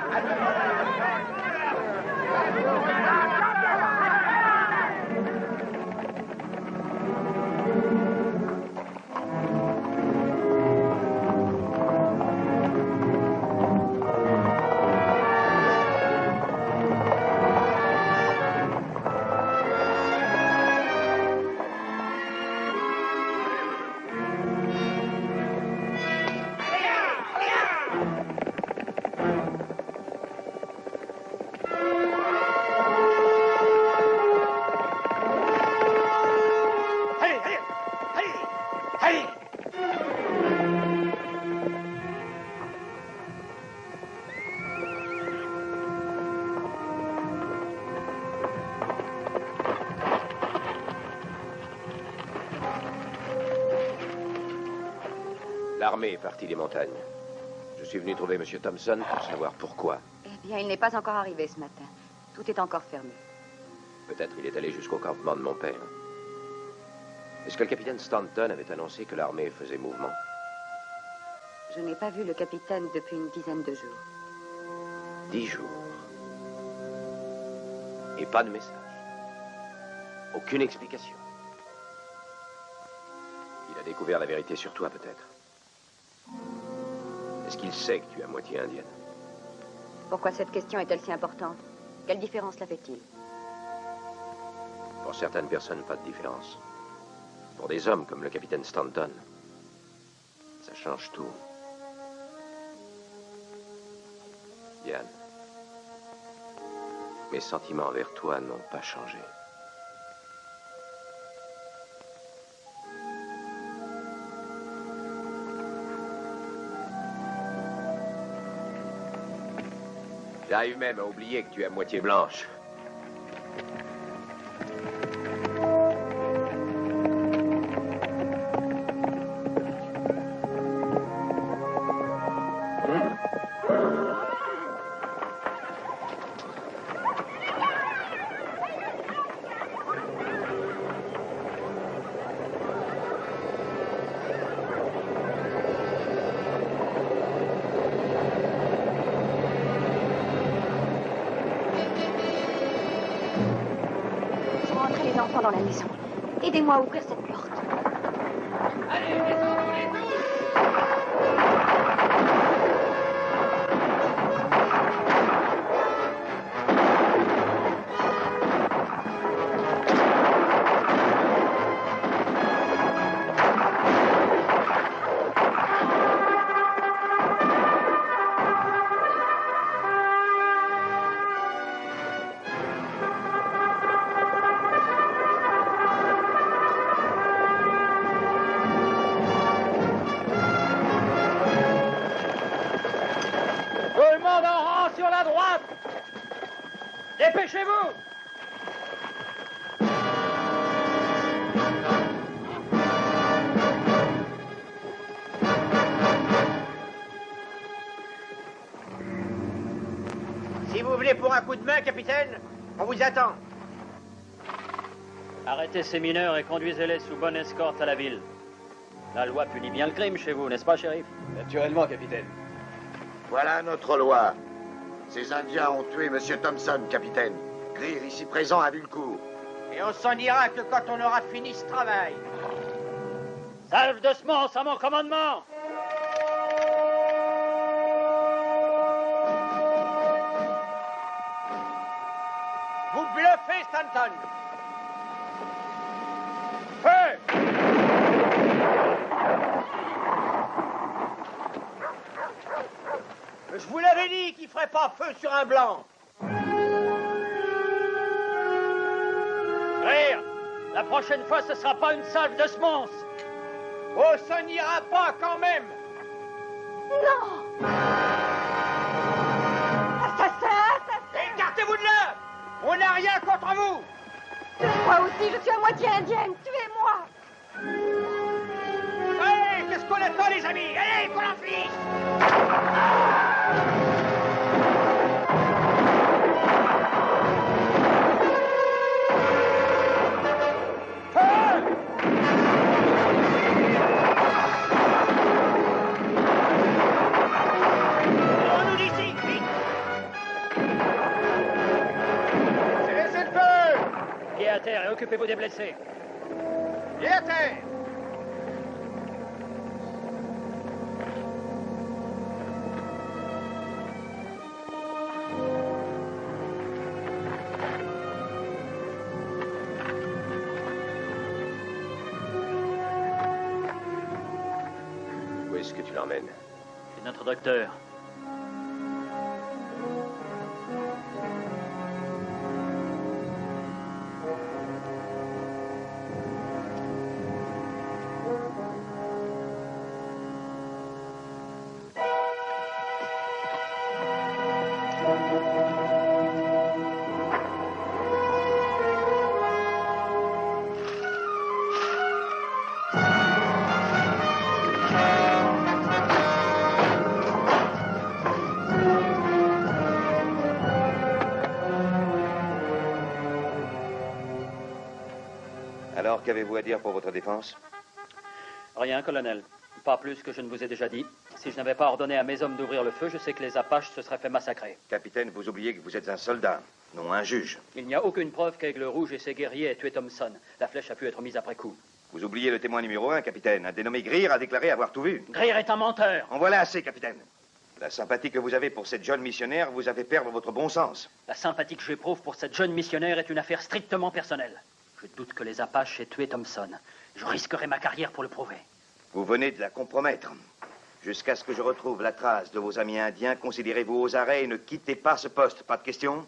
L'armée est partie des montagnes. Je suis venu trouver M. Thompson pour savoir pourquoi. Eh bien, il n'est pas encore arrivé ce matin. Tout est encore fermé. Peut-être il est allé jusqu'au campement de mon père. Est-ce que le capitaine Stanton avait annoncé que l'armée faisait mouvement? Je n'ai pas vu le capitaine depuis une dizaine de jours. 10 jours. Et pas de message. Aucune explication. Il a découvert la vérité sur toi, peut-être. Est-ce qu'il sait que tu es à moitié indienne? Pourquoi cette question est-elle si importante? Quelle différence la fait-il? Pour certaines personnes, pas de différence. Pour des hommes comme le capitaine Stanton, ça change tout. Diane, mes sentiments envers toi n'ont pas changé. J'arrive même à oublier que tu es à moitié blanche. Dans la maison. Aidez-moi à ouvrir cette porte. Allez, descendez tous! Dépêchez-vous! venez pour un coup de main, capitaine? On vous attend. Arrêtez ces mineurs et conduisez-les sous bonne escorte à la ville. La loi punit bien le crime chez vous, n'est-ce pas, shérif? Naturellement, capitaine. Voilà notre loi. Ces Indiens ont tué M. Thompson, capitaine. Greer, ici présent, a vu le coup. Et on s'en ira que quand on aura fini ce travail. Salve de semences à mon commandement! Vous bluffez, Stanton! Feu! Je vous l'avais dit qu'il ferait pas feu sur un blanc! Greer, la prochaine fois, ce sera pas une salve de semences! Oh, ça n'ira pas quand même! Non! Assassin! Écartez-vous de là! On n'a rien contre vous! Moi aussi, je suis à moitié indienne. Tuez-moi! Allez, qu'est-ce qu'on attend, les amis? Allez, qu'on en finisse! À terre et occupez-vous des blessés. Pied à terre! Où est-ce que tu l'emmènes? C'est notre docteur. Alors, qu'avez-vous à dire pour votre défense? Rien, colonel. Pas plus que je ne vous ai déjà dit. Si je n'avais pas ordonné à mes hommes d'ouvrir le feu, je sais que les Apaches se seraient fait massacrer. Capitaine, vous oubliez que vous êtes un soldat, non un juge. Il n'y a aucune preuve qu'Aigle Rouge et ses guerriers aient tué Thompson. La flèche a pu être mise après coup. Vous oubliez le témoin numéro 1, capitaine. Un dénommé Greer a déclaré avoir tout vu. Greer est un menteur. En voilà assez, capitaine. La sympathie que vous avez pour cette jeune missionnaire vous a fait perdre votre bon sens. La sympathie que j'éprouve pour cette jeune missionnaire est une affaire strictement personnelle. Je doute que les Apaches aient tué Thompson. Je risquerai ma carrière pour le prouver. Vous venez de la compromettre. Jusqu'à ce que je retrouve la trace de vos amis indiens, considérez-vous aux arrêts et ne quittez pas ce poste. Pas de question?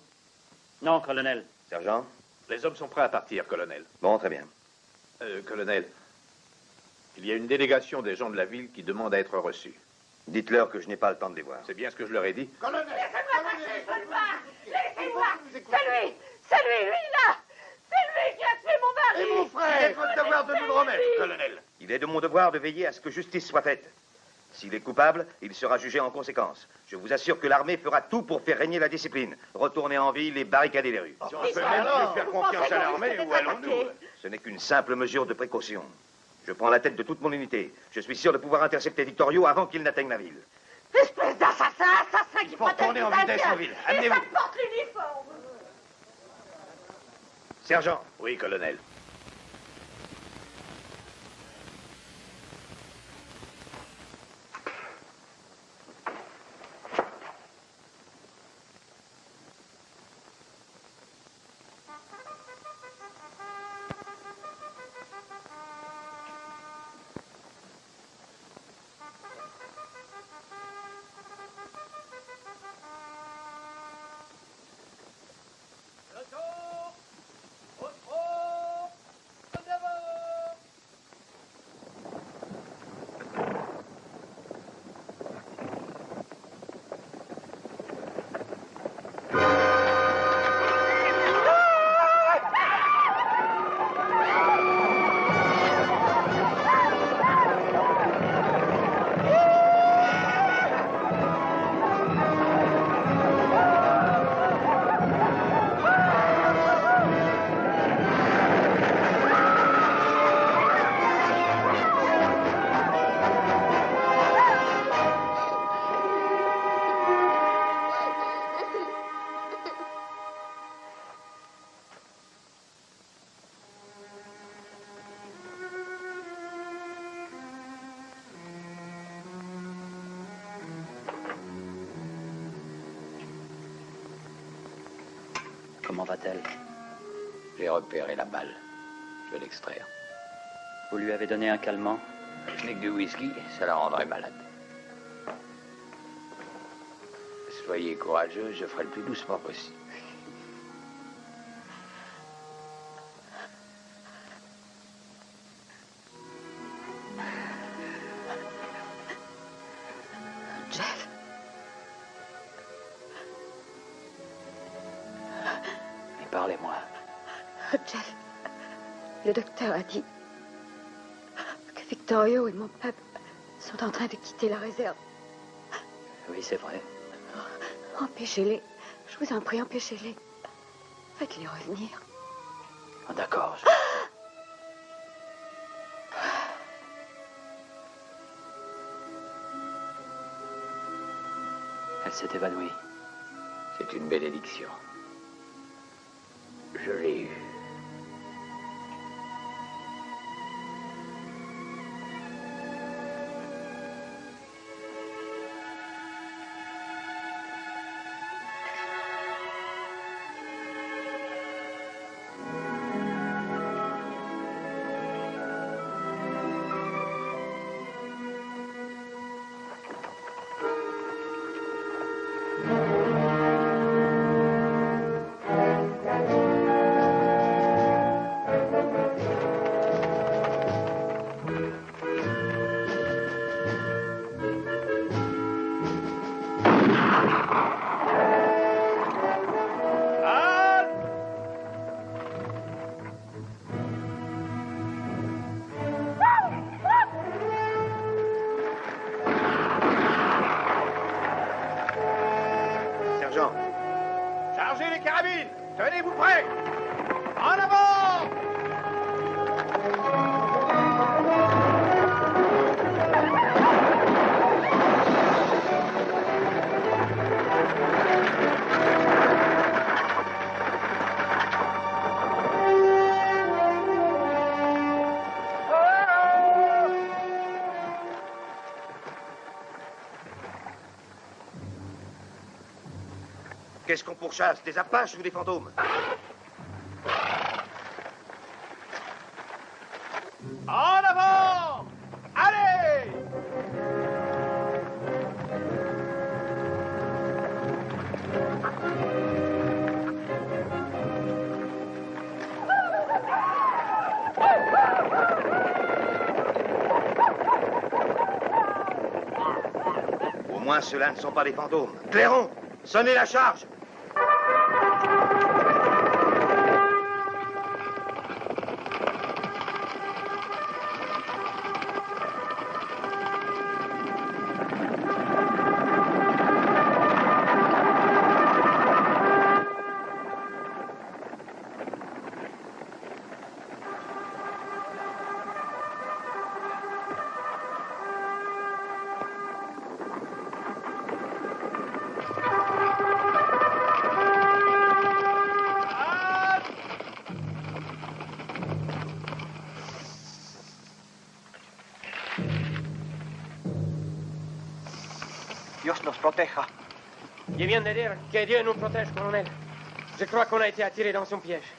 Non, colonel. Sergent? Les hommes sont prêts à partir, colonel. Bon, très bien. Colonel, il y a une délégation des gens de la ville qui demande à être reçus. Dites-leur que je n'ai pas le temps de les voir. C'est bien ce que je leur ai dit. Colonel! Laissez-moi passer, je veux le voir! Laissez-moi! C'est lui, là! C'est lui qui a tué mon mari! Et mon frère! Il est de votre devoir de nous le remettre, colonel. Il est de mon devoir de veiller à ce que justice soit faite. S'il est coupable, il sera jugé en conséquence. Je vous assure que l'armée fera tout pour faire régner la discipline. Retourner en ville et barricader les rues. Si on peut même plus faire confiance à l'armée, où allons-nous? Ce n'est qu'une simple mesure de précaution. Je prends la tête de toute mon unité. Je suis sûr de pouvoir intercepter Victorio avant qu'il n'atteigne la ville. Espèce assassin qui faut retourner en vitesse en ville. Amenez-vous. Porte l'uniforme! Sergent. Oui, colonel. Comment va-t-elle? J'ai repéré la balle. Je vais l'extraire. Vous lui avez donné un calmant? Je n'ai que du whisky, ça la rendrait malade. Soyez courageux, je ferai le plus doucement possible. Jeff. Mais parlez-moi. Jeff, le docteur a dit que Victorio et mon peuple sont en train de quitter la réserve. Oui, c'est vrai. Empêchez-les. Je vous en prie, empêchez-les. Faites-les revenir. Ah, d'accord. Elle s'est évanouie. C'est une bénédiction. Je l'ai eue. Chargez les carabines! Tenez-vous prêts! En avant! Qu'est-ce qu'on pourchasse? Des Apaches ou des fantômes? En avant! Allez! Au moins, ceux-là ne sont pas des fantômes. Clairon, sonnez la charge! Dios nos proteja. Je viens de dire que Dieu nous protège, colonel. Je crois qu'on a été attiré dans son piège.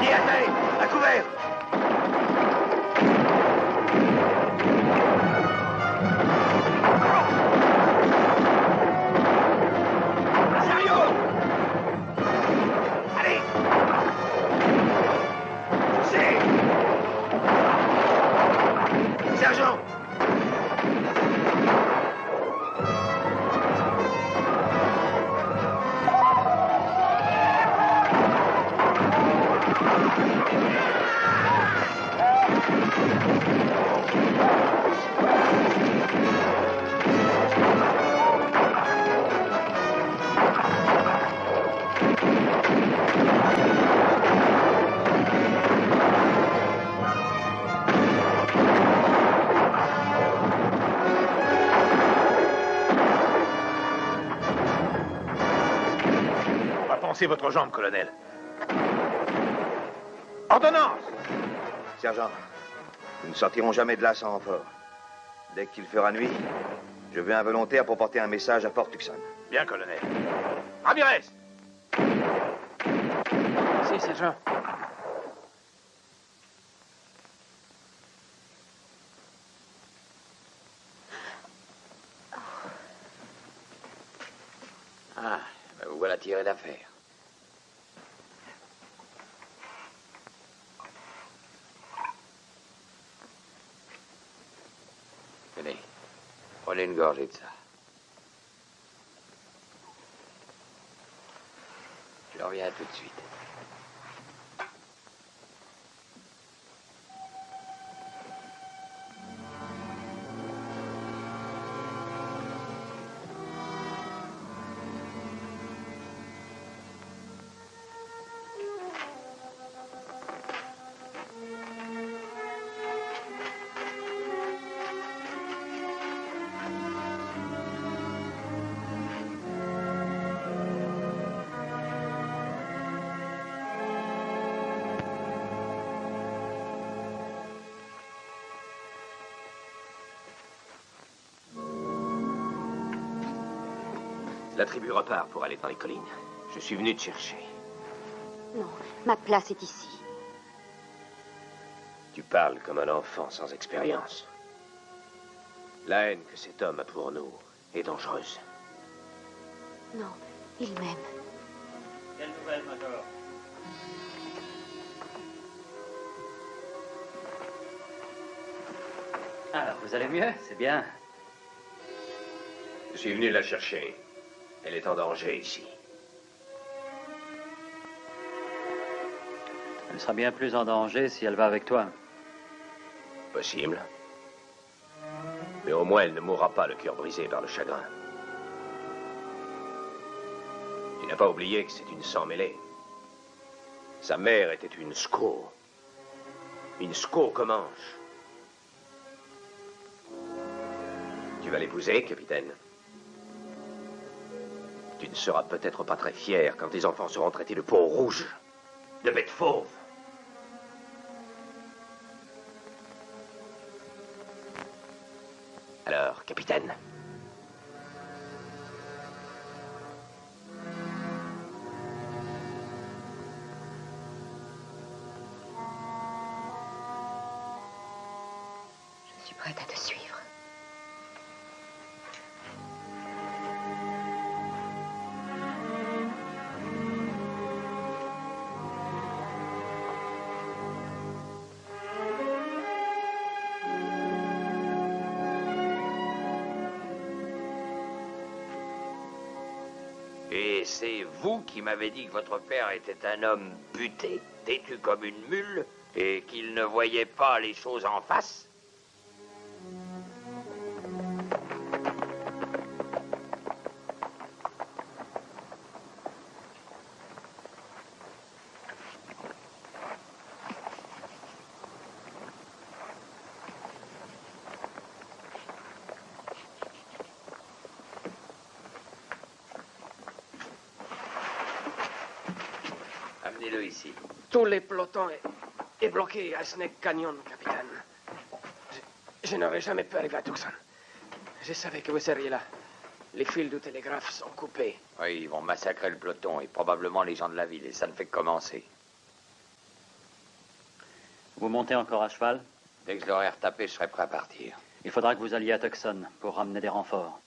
Qui attelle? À couvert! défoncez votre jambe, colonel. Ordonnance! Sergent, nous ne sortirons jamais de là sans renfort. Dès qu'il fera nuit, je veux un volontaire pour porter un message à Fort Tucson. Bien, colonel. Ramirez! Si, sergent. Ah, ben vous voilà tiré d'affaire. Tenez, prenez une gorgée de ça. Je reviens tout de suite. La tribu repart pour aller dans les collines. Je suis venu te chercher. Non, ma place est ici. Tu parles comme un enfant sans expérience. La haine que cet homme a pour nous est dangereuse. Non, il m'aime. Quelle nouvelle, Major? Alors, vous allez mieux? C'est bien. Je suis venu la chercher. Elle est en danger ici. Elle sera bien plus en danger si elle va avec toi. Possible. Mais au moins, elle ne mourra pas le cœur brisé par le chagrin. Tu n'as pas oublié que c'est une sang-mêlée. Sa mère était une squaw. Une squaw comanche. Tu vas l'épouser, capitaine. Tu ne seras peut-être pas très fier quand tes enfants seront traités de peau rouge, de bêtes fauves. Alors, capitaine, Je suis prête à te suivre. Et c'est vous qui m'avez dit que votre père était un homme buté, têtu comme une mule, et qu'il ne voyait pas les choses en face? Amenez-le ici. Tout le peloton est bloqué à Snake Canyon, capitaine. Je n'aurais jamais pu arriver à Tucson. Je savais que vous seriez là. Les fils du télégraphe sont coupés. Oui, ils vont massacrer le peloton et probablement les gens de la ville, et ça ne fait que commencer. Vous montez encore à cheval? Dès que je l'aurai retapé, je serai prêt à partir. Il faudra que vous alliez à Tucson pour ramener des renforts.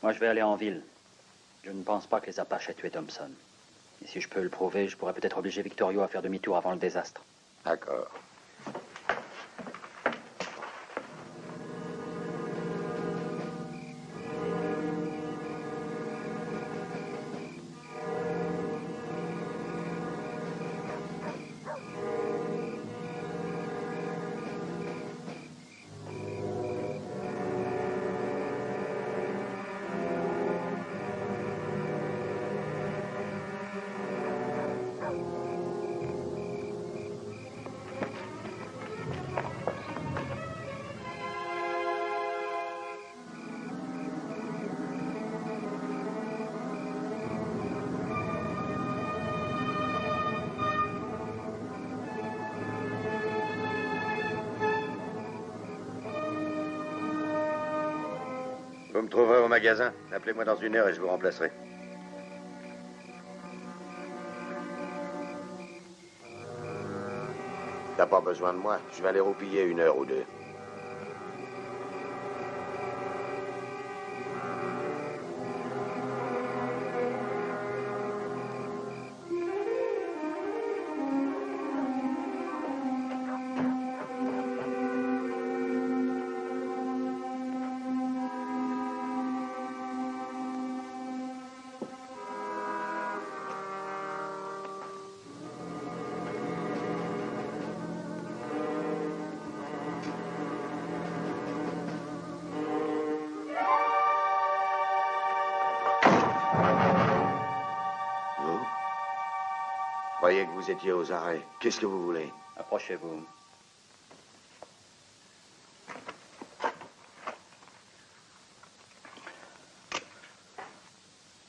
Moi, je vais aller en ville. Je ne pense pas que les Apaches aient tué Thompson. Et si je peux le prouver, je pourrais peut-être obliger Victorio à faire demi-tour avant le désastre. D'accord. Vous me trouverez au magasin. Appelez-moi dans 1 heure et je vous remplacerai. T'as pas besoin de moi. Je vais aller roupiller 1 heure ou 2. Je croyais que vous étiez aux arrêts. Qu'est-ce que vous voulez? Approchez-vous.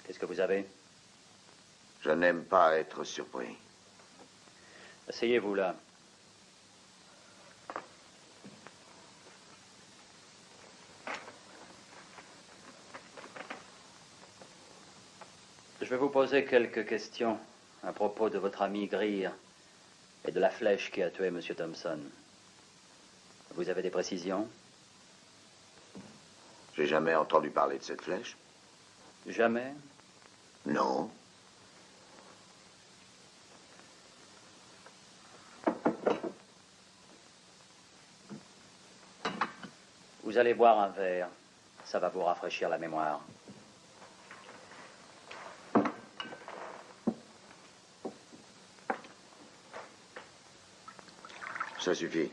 Qu'est-ce que vous avez? Je n'aime pas être surpris. Asseyez-vous là. Je vais vous poser quelques questions à propos de votre ami Greer et de la flèche qui a tué M. Thompson. Vous avez des précisions? J'ai jamais entendu parler de cette flèche. Jamais? Non. Vous allez boire un verre. Ça va vous rafraîchir la mémoire. Ça suffit.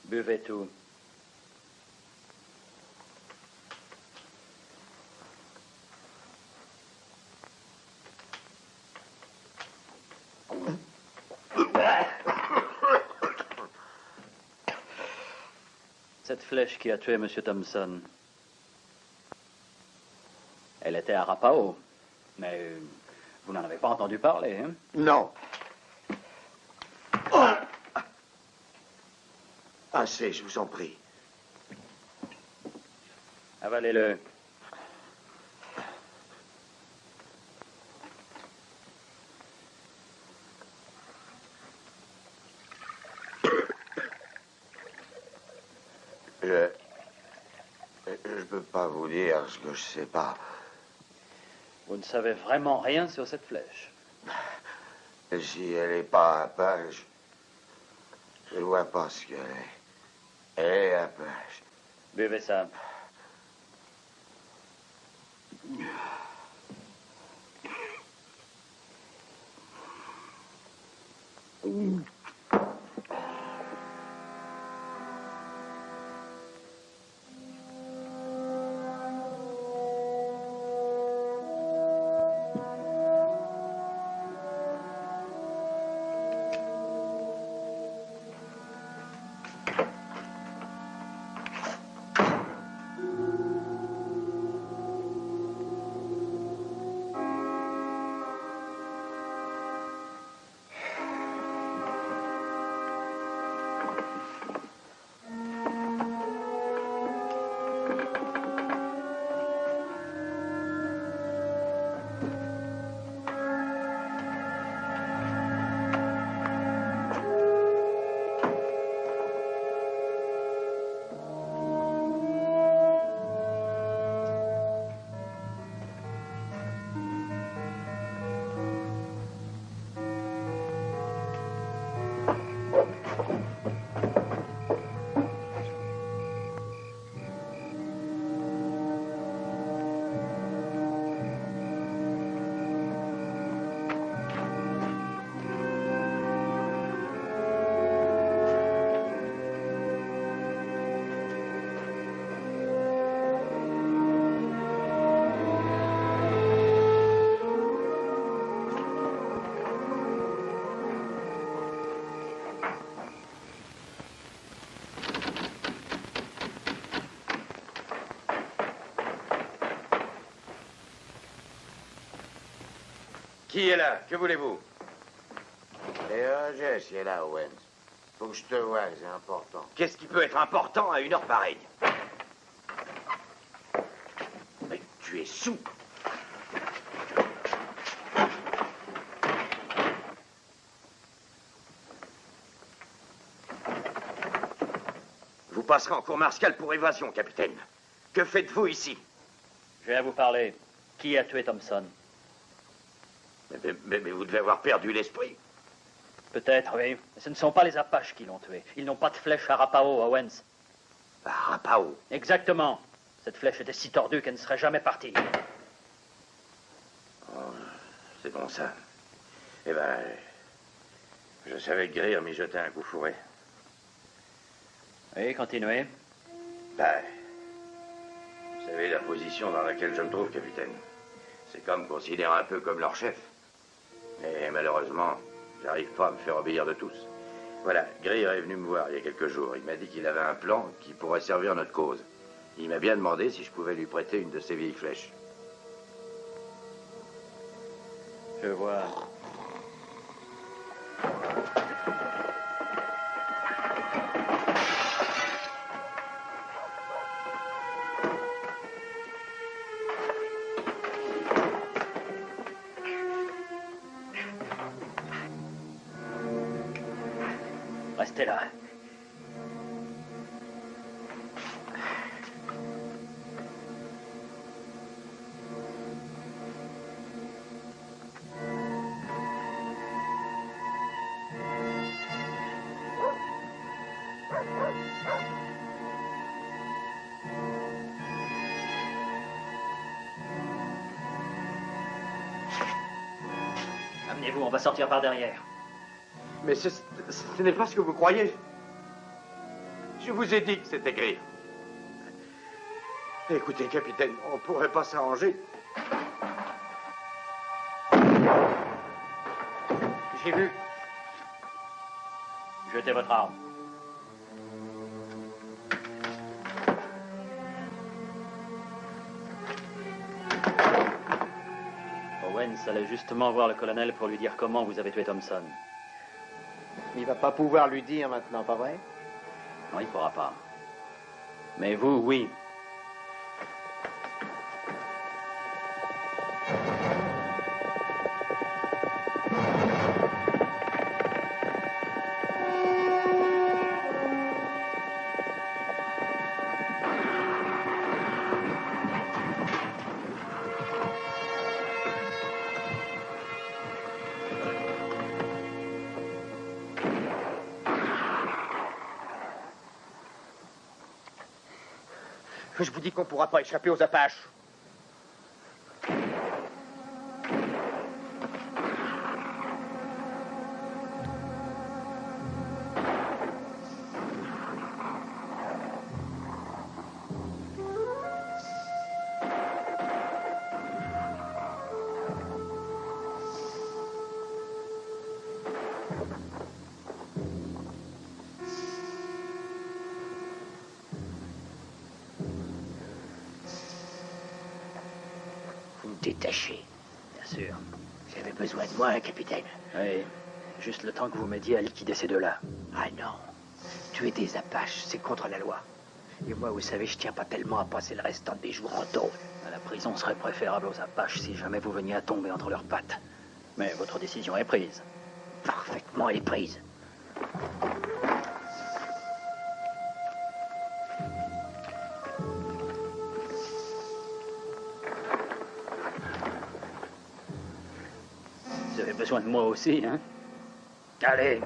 Buvez tout. Cette flèche qui a tué M. Thompson, elle était à Rapao, mais vous n'en avez pas entendu parler, hein? Non. Oh! Assez, je vous en prie. Avalez-le. Je peux pas vous dire ce que je sais pas. Vous ne savez vraiment rien sur cette flèche. Si elle est pas à page, je vois pas ce qu'elle est. Elle est à page. Buvez ça. Qui est là? Que voulez-vous? Jess, il est là, Owens. Faut que je te voie, c'est important. Qu'est-ce qui peut être important à une heure pareille? Mais tu es sous. Vous passerez en cour martiale pour évasion, capitaine. Que faites-vous ici? J'ai à vous parler. Qui a tué Thompson? Mais vous devez avoir perdu l'esprit. Peut-être, oui. Mais ce ne sont pas les Apaches qui l'ont tué. Ils n'ont pas de flèche à Arapaho, Owens. Arapaho? Exactement. Cette flèche était si tordue qu'elle ne serait jamais partie. Oh, c'est bon, ça. Eh ben, je savais que Greer m'y jetait un coup fourré. Oui, continuez. Ben, vous savez la position dans laquelle je me trouve, capitaine. C'est comme considérer un peu comme leur chef. Mais malheureusement, j'arrive pas à me faire obéir de tous. Voilà, Greer est venu me voir il y a quelques jours. Il m'a dit qu'il avait un plan qui pourrait servir notre cause. Il m'a bien demandé si je pouvais lui prêter une de ses vieilles flèches. Je vois. Restez là. Amenez-vous, on va sortir par derrière. Mais ce n'est pas ce que vous croyez. Je vous ai dit que c'était Greer. Écoutez, capitaine, on pourrait pas s'arranger. J'ai vu. Jetez votre arme. Owens allait justement voir le colonel pour lui dire comment vous avez tué Thompson. Il va pas pouvoir lui dire maintenant, pas vrai? Non, il ne pourra pas. Mais vous, oui. Je vous dis qu'on ne pourra pas échapper aux Apaches. Détaché. Bien sûr. Vous avez besoin de moi, hein, capitaine? Oui. Juste le temps que vous m'aidiez à liquider ces deux-là. Ah non. Tuer des Apaches, c'est contre la loi. Et moi, vous savez, je tiens pas tellement à passer le restant des jours en tôle. La prison serait préférable aux Apaches si jamais vous veniez à tomber entre leurs pattes. Mais votre décision est prise. Parfaitement, elle est prise. Vous avez besoin de moi aussi, hein? Allez!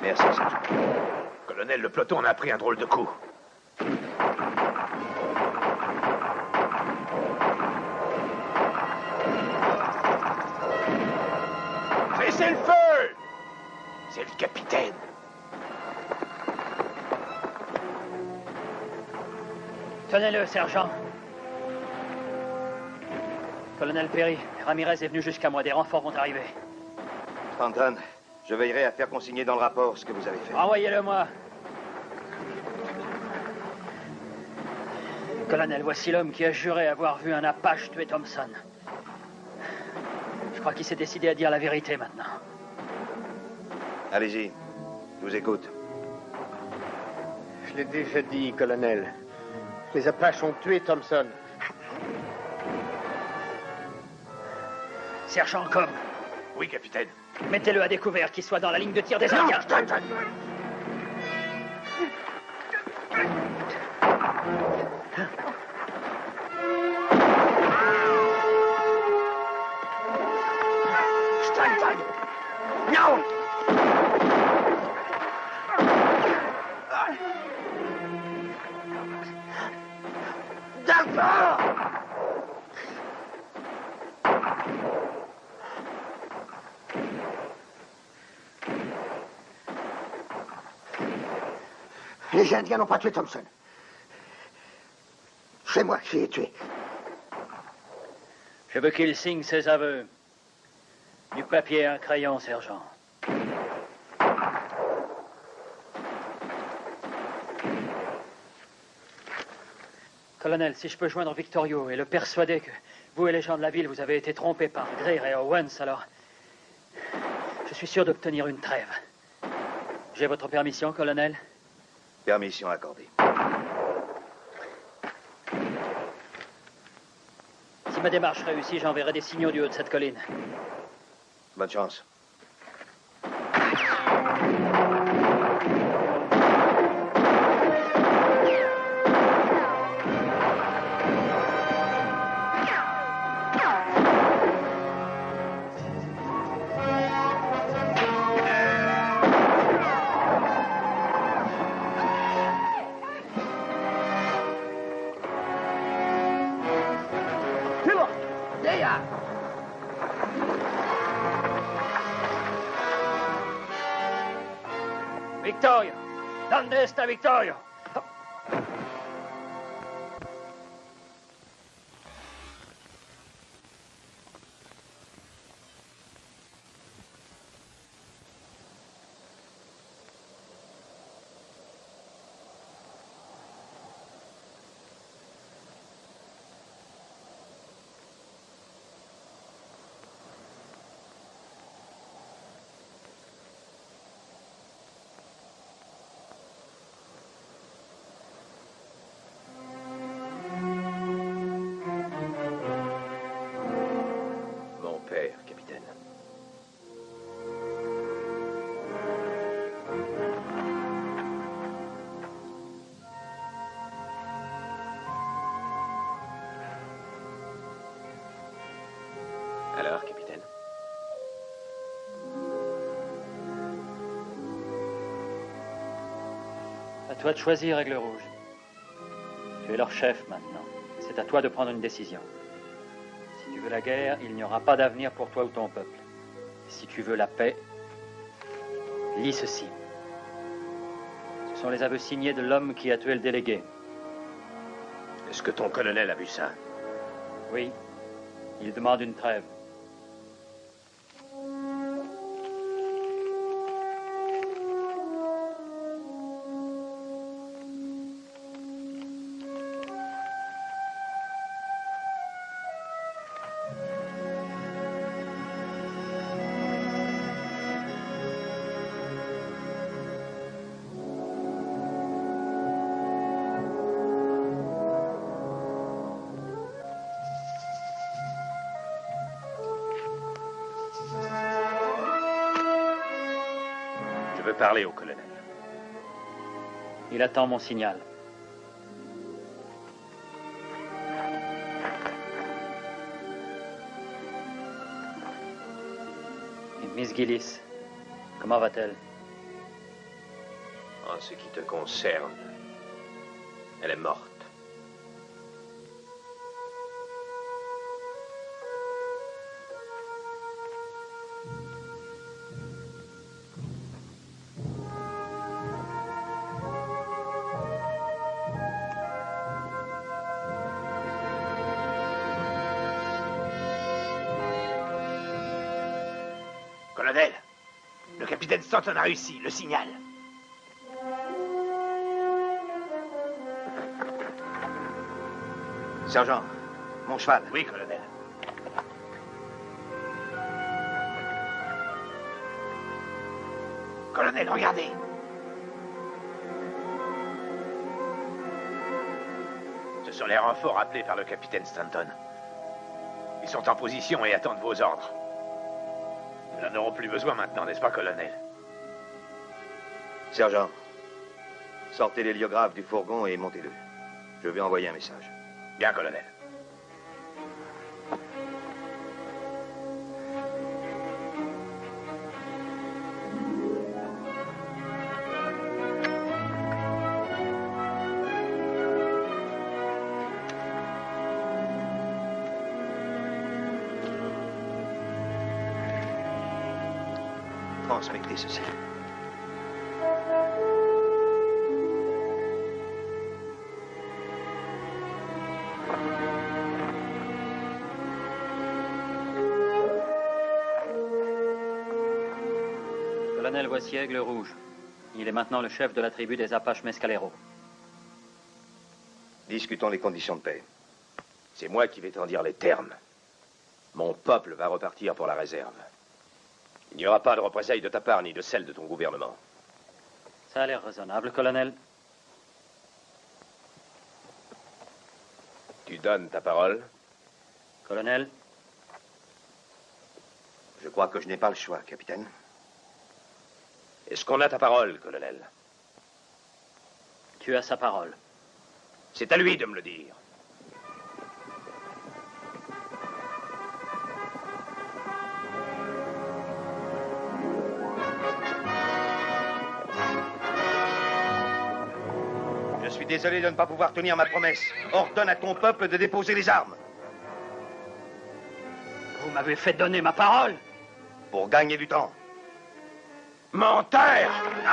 Merci, sergent. Colonel, le peloton en a pris un drôle de coup. Cessez le feu! C'est le capitaine. Tenez-le, sergent. Colonel Perry, Ramirez est venu jusqu'à moi. Des renforts vont arriver. Stanton, je veillerai à faire consigner dans le rapport ce que vous avez fait. Envoyez-le moi. Colonel, voici l'homme qui a juré avoir vu un Apache tuer Thompson. Je crois qu'il s'est décidé à dire la vérité maintenant. Allez-y, je vous écoute. Je l'ai déjà dit, colonel. Les Apaches ont tué Thompson. Sergent Com. Oui, capitaine. Mettez-le à découvert, qu'il soit dans la ligne de tir des Indiens. Stanton! Non! D'accord! Les Indiens n'ont pas tué Thompson. C'est moi qui l'ai tué. Je veux qu'il signe ses aveux. Du papier et un crayon, sergent. Colonel, si je peux joindre Victorio et le persuader que vous et les gens de la ville, vous avez été trompés par Greer et Owens, alors je suis sûr d'obtenir une trêve. J'ai votre permission, colonel? Permission accordée. Si ma démarche réussit, j'enverrai des signaux du haut de cette colline. Bonne chance. Victorio! ¿Dónde está Victorio? Capitaine. Alors, capitaine? À toi de choisir, Aigle Rouge. Tu es leur chef maintenant. C'est à toi de prendre une décision. Si tu veux la guerre, il n'y aura pas d'avenir pour toi ou ton peuple. Si tu veux la paix, lis ceci. Ce sont les aveux signés de l'homme qui a tué le délégué. Est-ce que ton colonel a vu ça? Oui. Il demande une trêve. Je veux parler au colonel. Il attend mon signal. Et Miss Gillis, comment va-t-elle? En ce qui te concerne, elle est morte. Colonel, le capitaine Stanton a réussi, le signal. Sergent, mon cheval. Oui, colonel. Colonel, regardez. Ce sont les renforts appelés par le capitaine Stanton. Ils sont en position et attendent vos ordres. Nous n'en aurons plus besoin maintenant, n'est-ce pas, colonel? Sergent, sortez l'héliographe du fourgon et montez-le. Je vais envoyer un message. Bien, colonel. Transmettez ceci. Colonel, voici Aigle Rouge. Il est maintenant le chef de la tribu des Apaches Mescalero. Discutons les conditions de paix. C'est moi qui vais t'en dire les termes. Mon peuple va repartir pour la réserve. Il n'y aura pas de représailles de ta part ni de celle de ton gouvernement. Ça a l'air raisonnable, colonel. Tu donnes ta parole? Colonel? Je crois que je n'ai pas le choix, capitaine. Est-ce qu'on a ta parole, colonel? Tu as sa parole. C'est à lui de me le dire. Je suis désolé de ne pas pouvoir tenir ma promesse. Ordonne à ton peuple de déposer les armes. Vous m'avez fait donner ma parole. Pour gagner du temps. Menteur! Non!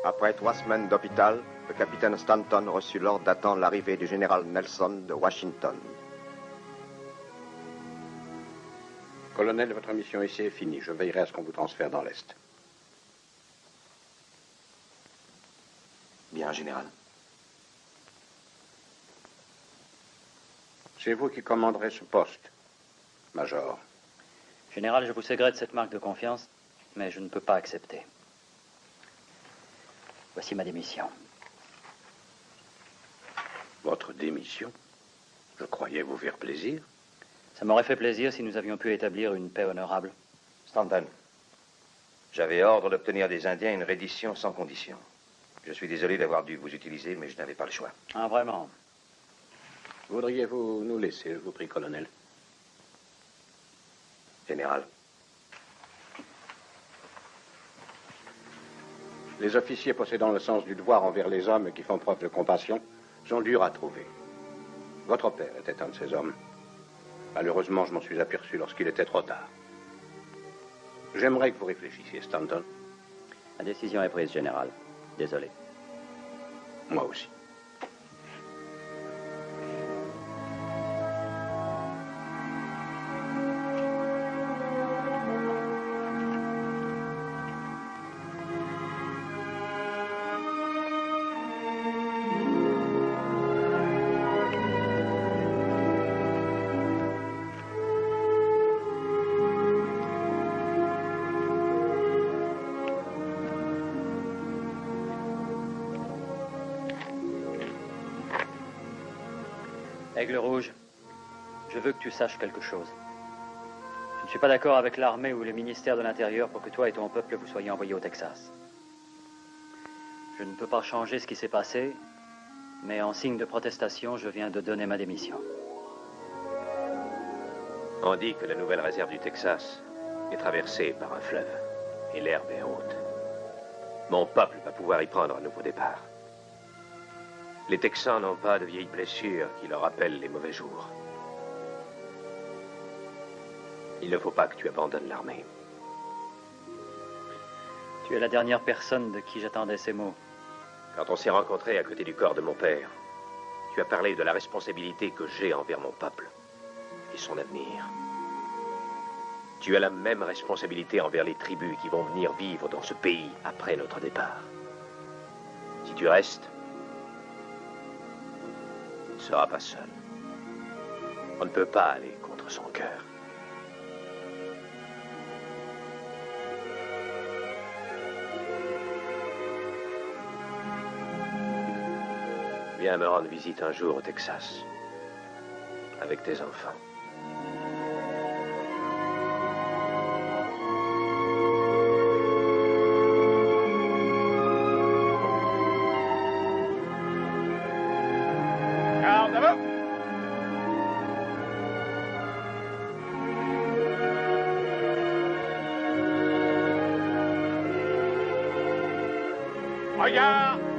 Après 3 semaines d'hôpital, le capitaine Stanton reçut l'ordre d'attendre l'arrivée du général Nelson de Washington. Colonel, votre mission ici est finie. Je veillerai à ce qu'on vous transfère dans l'Est. Bien, général. C'est vous qui commanderez ce poste, Major. Général, je vous sais gré de cette marque de confiance, mais je ne peux pas accepter. Voici ma démission. Votre démission? Je croyais vous faire plaisir. Ça m'aurait fait plaisir si nous avions pu établir une paix honorable. Stanton, j'avais ordre d'obtenir des Indiens une reddition sans condition. Je suis désolé d'avoir dû vous utiliser, mais je n'avais pas le choix. Ah, vraiment? Voudriez-vous nous laisser, je vous prie, colonel? Général. Les officiers possédant le sens du devoir envers les hommes qui font preuve de compassion sont durs à trouver. Votre père était un de ces hommes. Malheureusement, je m'en suis aperçu lorsqu'il était trop tard. J'aimerais que vous réfléchissiez, Stanton. La décision est prise, général. Désolé. Moi aussi. Aigle Rouge, je veux que tu saches quelque chose. Je ne suis pas d'accord avec l'armée ou le ministère de l'Intérieur pour que toi et ton peuple vous soyez envoyés au Texas. Je ne peux pas changer ce qui s'est passé, mais en signe de protestation, je viens de donner ma démission. On dit que la nouvelle réserve du Texas est traversée par un fleuve, et l'herbe est haute. Mon peuple va pouvoir y prendre un nouveau départ. Les Texans n'ont pas de vieilles blessures qui leur rappellent les mauvais jours. Il ne faut pas que tu abandonnes l'armée. Tu es la dernière personne de qui j'attendais ces mots. Quand on s'est rencontrés à côté du corps de mon père, tu as parlé de la responsabilité que j'ai envers mon peuple et son avenir. Tu as la même responsabilité envers les tribus qui vont venir vivre dans ce pays après notre départ. Si tu restes, tu ne seras pas seul. On ne peut pas aller contre son cœur. Viens me rendre visite un jour au Texas, avec tes enfants. Garde à vous! Regarde!